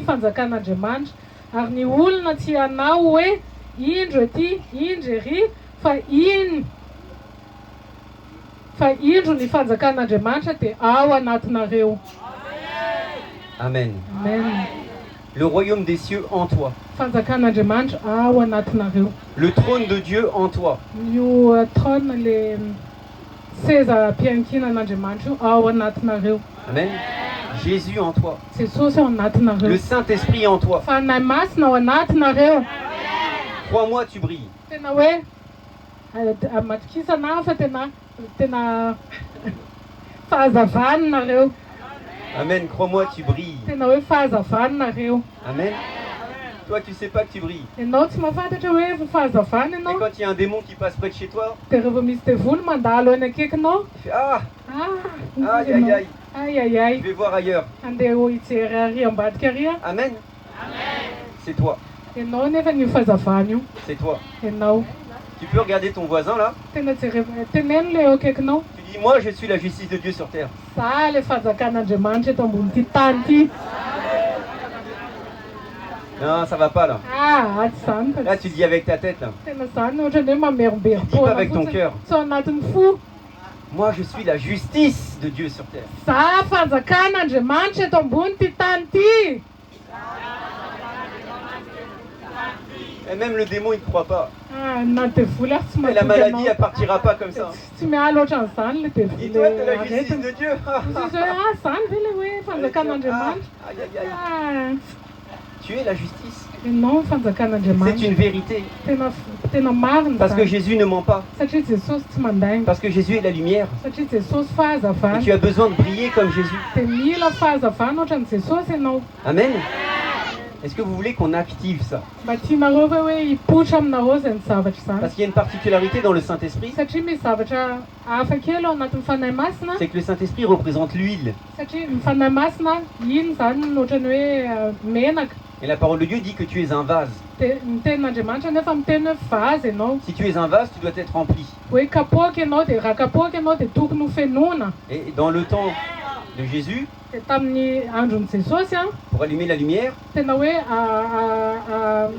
fanjakan'Andriamanitra ary ny olona tsy hanao hoe indro ety indro ery fa indro ny fanjakan'Andriamanitra dia ao anatinareo. Amen. Amen. Le royaume des cieux en toi. Fanjakan'Andriamanitra ao anatinareo. Le trône de Dieu en toi. Io trône le seza mpiankinan'Andriamanitra io ao anatinareo. Amen. Jésus en toi. Jesosy ao anatinareo. Le Saint-Esprit en toi. Fanahy masina ao anatinareo. Crois-moi, tu brilles. Tena hoe matokisana fa tena fahazavanareo. Amen. Crois-moi, tu brilles. Tena hoe fahazavanareo. Amen. Toi, tu sais pas que tu brilles. Ianao tsy mahafantatra hoe fahazavana Et ianao. quand il y a un démon qui passe près de chez toi, Dia rehefa misy devoly mandalo eny akaikinao. tu fais ah, Ah, aïe aïe aïe, Aïe aïe aïe. je vais voir ailleurs. Andeha ho hijery ary ambadika ary a. Amen. C'est toi. Ianao nefa ny fahazavana io. C'est toi. Ianao. Tu peux regarder ton voisin là. Tena teneno le eo akaikinao. Tu dis, moi, je suis la justice de Dieu sur terre. Za le fanjakan'Andriamanitra eto ambony tany ity. Non, ça va pas là. Ah, tsy zany fa Là, tu dis avec ta tête là. tena zany ohatrany hoe mamerimbery Dis pas avec ton cœur. Tsy ao anatin'ny fo. Moi, je suis la justice de Dieu sur terre. Za fanjakan'Andriamanitra eto ambony ty tany ity. Et même le démon, il ne croit pas. Ah, na devoly ary tsy Et la mahatoky maladie, anao. elle partira pas comme ça. Tsy miala ohatran'izany le devoly Dis-toi, t'es la justice aretina. de Dieu. Izy hoe zany ve le hoe fanjakan'Andriamanitra. Aïe, aïe, aïe. Ah, Tu es la justice. ianao ny C'est fanjakan'Andriamanitra. une vérité. Tena marina Parce que zany. Jésus ne ment pas. Satria Jesosy tsy mandainy. Parce que Jésus est la lumière. Satria Jesosy Et fahazavana. tu as besoin de briller comme Jésus. Dia mila fahazavana ohatran'ny Jesosy ianao. Amen. Est-ce que vous voulez qu'on active ça? Mba tianareo ve hoe hipoitra aminareo zay ny zavatra zany. Parce qu'il y a une particularité dans le Saint-Esprit, Satria misy zavatra hafa kely ao anatin'ny fanahy masina. c'est que le Saint-Esprit représente l'huile. Satria ny fanahy masina iny zany no ohatrany hoe menaka. Et la parole de Dieu dit que tu es un vase. Ny tenin'Andriamanitra nefa miteny hoe vazy ianao. Si tu es un vase, tu dois être rempli. Hoe kapoaka ianao dia raha kapoaka ianao dia tokony ho fenoina. Et dans le temps de Jésus, Dia tamin'ny andron'i Jesosy a, pour allumer la lumière, tena hoe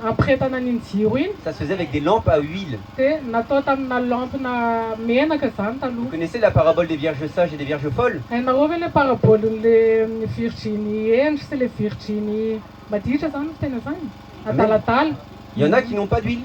ampiretana n'iny jiro iny ça se faisait avec des lampes à huile. dia natao tamina lampina menaka zany Vous taloha. connaissez la parabole des vierges sages et des vierges folles? Hainareo ve le parabolin'le Virginie endry sy le Virginie maditra zany tena zany adaladala. Il y en a qui n'ont pas d'huile,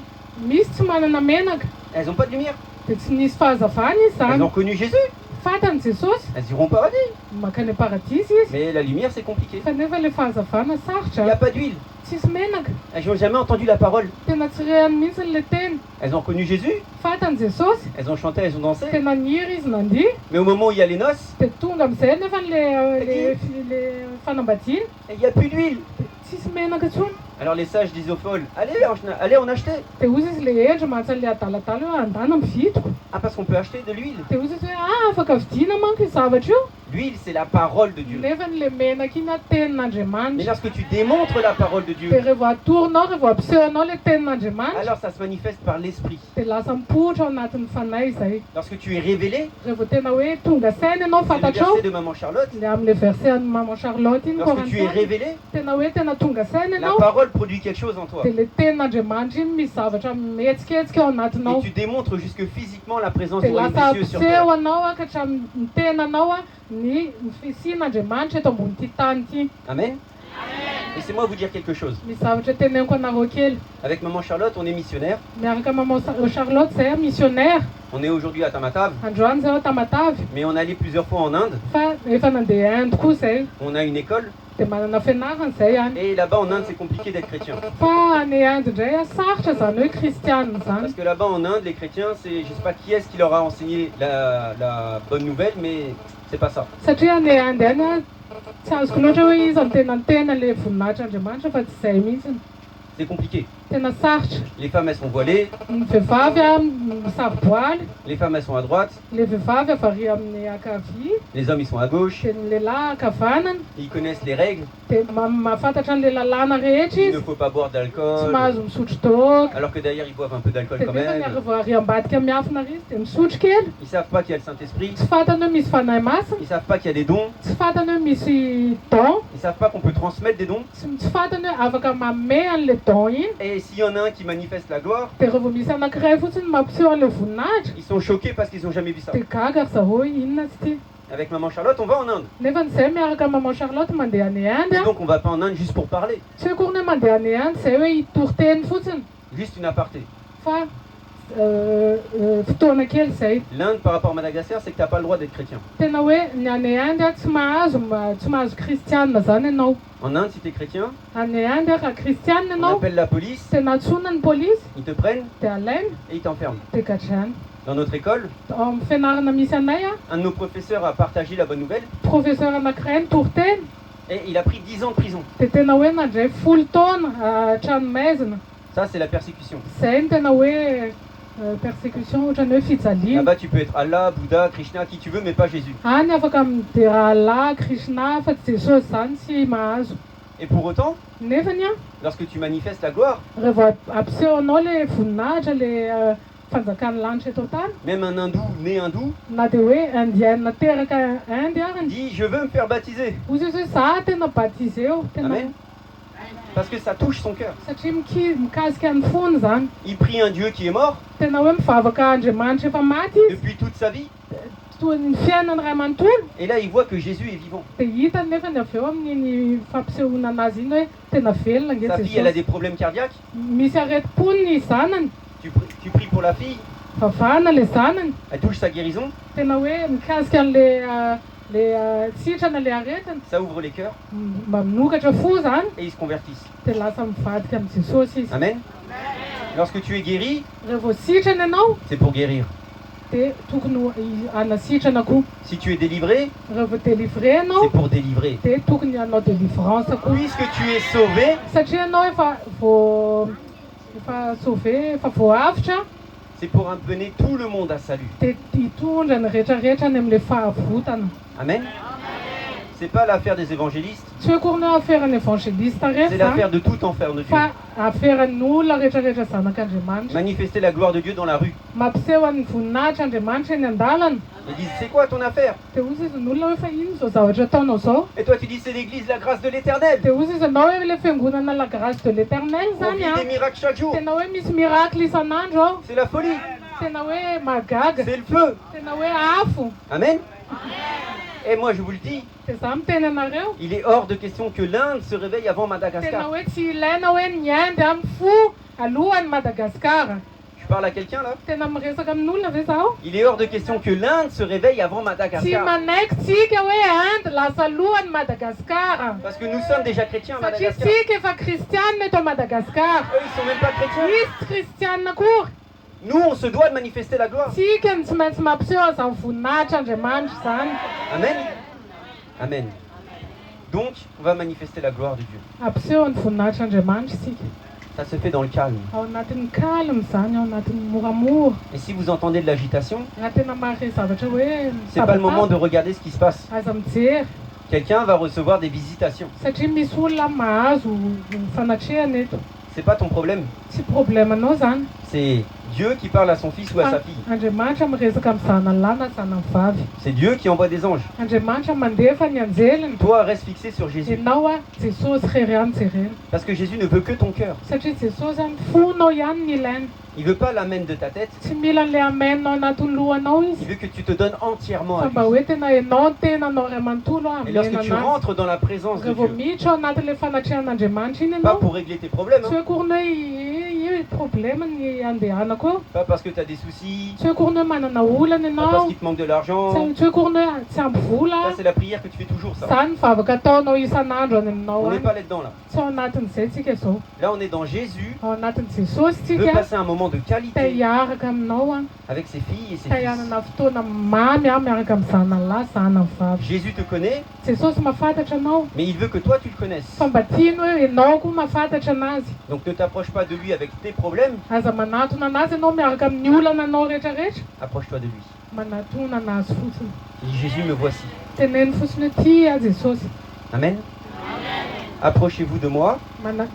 Misy tsy manana menaka elles n'ont pas de lumière. dia tsy nisy fahazavana izy Elles zany. ont connu Jésus, Fatany Jesosy elles iront au paradis. makany paradisy izy Mais la lumière, c'est compliqué. fa nefa le fahazavana Il n'y a sarotra pas d'huile. tsisy menaka. Elles n'ont jamais entendu la parole. Tena tsy rehany mihitsy le teny. Elles ont connu Jésus, Fatany Jesosy elles ont chanté, elles ont dansé. tena niry izy nandihy Mais au moment où il y a les noces, dia tonga amizay nefa le fanambadiana il n'y a plus d'huile. tsisy menaka intsony. Alors les sages disent aux folles, allez en acheter. Dia ozy izy le endry mantsy le adaladala hoe andana mividiko. Ah, parce qu'on peut acheter de l'huile. Dia ozy izy hoe afaka vidiana manko io zavatra io. L'huile, c'est la parole de Dieu. Nefa le menaka iny Mais tenin'Andriamanitra. lorsque tu démontres la parole de Dieu, Dia rehefa atoronao rehefa ampisehoanao le tenin'Andriamanitra alors ça se manifeste par l'esprit. dia lasa mipoitra ao anatin'ny fanahy zay. Lorsque tu es révélé, Rehefa tena hoe tonga saina ianao c'est le fantatrao. verset de maman Charlotte, Le amin'le verset an'ny maman Charlotte iny lorsque tu es Corinthians. révélé, Tena hoe tena tonga saina la ianao parole produit quelque chose en toi. dia le tenin'Andriamanitra iny misy zavatra mihetsiketsiky ao Et anatinao. tu démontres jusque physiquement la présence Dia du royaume lasa des cieux sur ampiseho terre. anao ka hatramin'ny tenanao ny fisian'Andriamanitra eto ambony ity tany ity. Amen. Laissez-moi vous dire quelque chose. Misy zavatra teneniko anareo kely. Avec maman Charlotte, on est missionnaire. Miaraka maman Charlotte zay missionnaire. On est aujourd'hui à Tamatave, Androany zay ao Tamatavy. mais on est allé plusieurs fois en Inde. Fa efa nandeha Inde koa zay. On a une école. Dia manana fianarana zay any. Et là-bas en Inde, c'est compliqué d'être chrétien. Fa any Inde indray sarotra zany hoe kristianina Parce zany. que là-bas en Inde, les chrétiens, c'est, je sais pas qui est-ce qui leur a enseigné la bonne nouvelle, mais c'est pas ça. Satria any Inde any a tsy azoko loatra hoe iza ny tena le voninahitr'Andriamanitra fa tsy izay mihitsy. C'est compliqué. Tena sarotra. Les femmes, elles sont voilées. Ny vehivavy a misavoboaly. Les femmes, elles sont à droite. Le vehivavy avary amin'ny ankavia. Les hommes, ils sont à gauche. Dia ny lehilahy ankavanana. Ils connaissent les règles. Dia mahafantatra an'le lalàna rehetra Il izy. ne faut pas boire Tsy d'alcool. mahazo misotro toaka. Alors que derrière, ils boivent un peu d'alcool Dia quand nefa même. ny ary ambadika miafina ry izy dia misotro kely. Ils savent pas qu'il y a le Saint-Esprit. Tsy fantany hoe misy fanahy masina. Ils savent pas qu'il y a des dons. Tsy fantany hoe misy don. Ils savent pas qu'on peut transmettre des dons. Tsy fantany hoe afaka mamey an'le don iny. Et s'il y en a un qui manifeste la gloire, Dia rehefa misy anankiray fotsiny mampiseho an'le voninahitra. ils sont choqués parce qu'ils n'ont jamais vu ça. Dia gaga ry zareo inona tsy tia. Avec maman Charlotte, on va en Inde. Nefa zay miaraka maman Charlotte mandeha any Inde Et a. donc on va pas en Inde juste pour parler. Tsy hoe kory hoe mandeha any Inde zay hoe hitory-teny fotsiny. Juste une aparté. Fa fotoana kely zay. L'Inde par rapport à Madagascar, c'est que tu n'as pas le droit d'être chrétien. Tena hoe ny any Inde a tsy mahazo kristianina zany ianao. En Inde, si tu es chrétien, Any Inde a raha kristianina on ianao appelle la police, tena antsona ny polisy ils te prennent dia alaina et ils t'enferment. dia gadrana. Dans notre école, Ao amin'ny fianarana misy anay a un de nos professeurs a partagé la bonne nouvelle professeur anankiray nitory-teny et il a pris 10 ans de prison. dia tena hoe nandray 10 taona tranomaizina. Ça, c'est la persécution. Zay ny tena hoe persécution ohatrany hoe fijaliana. Là-bas, tu peux être Allah, Bouddha, Krishna, qui tu veux, mais pas Jésus. Any afaka midera Allah, Krishna fa tsy Jesosy zany tsy mahazo. Et pour autant, Nefany a lorsque tu manifestes la gloire, rehefa ampisehoanao le voninahitra le fanjakan'ny lanitra eto tany même un hindou né hindou na dia hoe indienne teraka Inde arany dit je veux me faire baptiser. ozy izy hoe za tena batizeo tena Amen. Parce que ça touche son cœur. satria mikasika ny fony zany Il prie un Dieu qui est mort tena hoe mivavaka Andriamanitra efa maty izy depuis toute sa vie. toy ny fiainany ray amanontolo Et là, il voit que Jésus est vivant. dia hitany nefa ny avy eo amin'iny fampisehoana anazy iny hoe tena velona nge Sa fille, elle a Jesosy. des problèmes cardiaques. Misy areti-pony ny zanany Tu pries pour la fille, vavana le zanany elle touche sa guérison, tena hoe mikasika an'le sitrana le aretiny ça ouvre les cœurs mba minokatra fo zany et ils se convertissent. dia lasa mivadika amin'ny Jesosy izy. Amen. Lorsque tu es guéri, Rehefa sitrana ianao c'est pour guérir. dia tokony anasitrana koa. Si tu es délivré, Rehefa délivre c'est ianao pour délivrer. dia tokony hanao délivrance koa. Puisque tu es sauvé, Satria ianao efa sauvé, efa voavitra c'est pour amener tout le monde à salut. dia hitondra ny rehetrarehetra any amin'le fahavotana. Amen. C'est pas l'affaire des évangélistes, tsy hoe akory ny aferan'ny evangelista c'est rehetra l'affaire zany de tout enfant de Dieu. fa aferan'ny olona rehetrarehetra zanak'Andriamanitra Manifester la gloire de Dieu dans la rue. mampiseho an'ny voninahitr'Andriamanitra eny an-dalana Ils disent, c'est quoi ton affaire? dia ozy izy ny olona hoe fa ino zao zavatra ataonao zao Et toi tu dis, c'est l'église, la grâce de l'éternel. dia ozy izy anao hoe le fiangonana la grâce de l'éternel On zany vit a des miracles chaque jour. tena hoe misy miracle isan'andro ao C'est la folie. tena hoe magaga C'est le feu. tena hoe afo Amen. Et moi je vous le dis, dia za miteny anareo il est hors de question que l'Inde se réveille avant tena Madagascar. hoe tsy ilaina hoe ny Inde amin'ny fo alohan'ny Madagasikara Je parle à quelqu'un là? tena miresaka amin'olona ve zaho Il est hors de question que l'Inde se réveille avant tsy Madagascar. manaiky tsika hoe Inde lasa alohan'ny Madagasikara Parce que nous sommes déjà chrétiens à satria Madagascar. tsika efa kristianina eto Madagasikara Eux ils sont même pas chrétiens. misy tsy kristianina akory Nous on se doit de manifester la gloire. tsika ny tsy maintsy mampiseho azany voninahitra Andriamanitra zany Amen. Amen. Donc on va manifester la gloire de Dieu. ampiseho ny voninahitra Andriamanitra tsika Ça se fait dans le calme. ao anatin'ny calme zany ao anatin'ny moramora Et si vous entendez de l'agitation, raha tena mare zavatra hoe c'est pas le moment de regarder ce qui se passe. aza mijery Quelqu'un va recevoir des visitations. satria misy olona mahazo fanatrehana eto C'est pas ton problème. tsy problème anao zany C'est Dieu qui parle à son fils ou à sa fille. Andriamanitra miresaka amin'ny zanany lahy na zanany vavy C'est Dieu qui envoie des anges. Andriamanitra mandefa ny anjeliny Toi, reste fixé sur Jésus. ianao a Jesosy rery any jerena Parce que Jésus ne veut que ton cœur. satria Jesosy any fonao ihany ny ilaina Il veut pas l'amène de ta tête. tsy mila an'le amenao anatin'ny lohanao Il izy veut que tu te donnes entièrement fa à mba lui. hoe tena ianao ny tenanao ray amanontolo a Et lorsque amena tu anazy rentres dans la présence de rehefa Dieu, miditra ao anatin'le fanatrehan'Andriamanitra iny pas ianao pour régler tes problèmes, tsy hein. hoe akory ny hoe io problème ny andehanako eo Pas parce que tu as des soucis, tsy hoe akory ny hoe manana olana pas parce ianao qu'il te manque de l'argent. tsy hoe akory ny hoe tsy ampy vola Ça, c'est la prière que tu fais toujours, ça. zany vavaka ataonao isan'andro any aminao On n'est any pas là-dedans, là. tsy ao anatin'izay tsika zao Là, on est dans Jésus. ao anatin'ny Jesosy Il veut tsika passer un moment de te qualité hiaraka aminao a avec ses filles et ses te fils. hianana fotoana mamy a miaraka amin'ny zanany lahy zanany vavy Jésus te connaît, Jesosy mahafantatra anao mais il veut que toi, tu le connaisses. fa mba tiany hoe ianao koa mahafantatra anazy Donc ne t'approche pas de lui avec tes problèmes, aza manatona anazy ianao miaraka amin'ny olana anao rehetrarehetra approche-toi de lui. manatona anazy fotsiny Tu dis, Jésus, me voici. teneny fotsiny hoe ty a Jesosy Amen. Approchez-vous de moi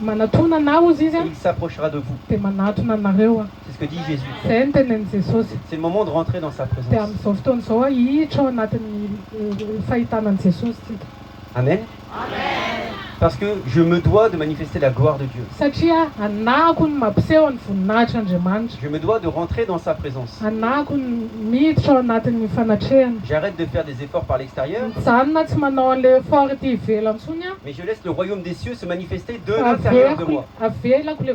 manatona anao izy izy et a il s'approchera de vous. dia manatona anareo a C'est ce que dit Jésus. zay ny teneny Jesosy C'est le moment de rentrer dans sa dia présence. amin'izao fotoana izao a hiditra ao anatin'ny fahitanan'i Jesosy tsika Amen. Parce que je me dois de manifester la gloire de Dieu. satria anako ny mampiseho ny voninahitr'Andriamanitra Je me dois de rentrer dans sa présence. anako ny miditra ao anatin'ny fanatrehana J'arrête de faire des efforts par l'extérieur, mijanona tsy manao an'le fort ity ivelany tsony a mais je laisse le royaume des cieux se manifester de l'intérieur de avelako moi. avelako le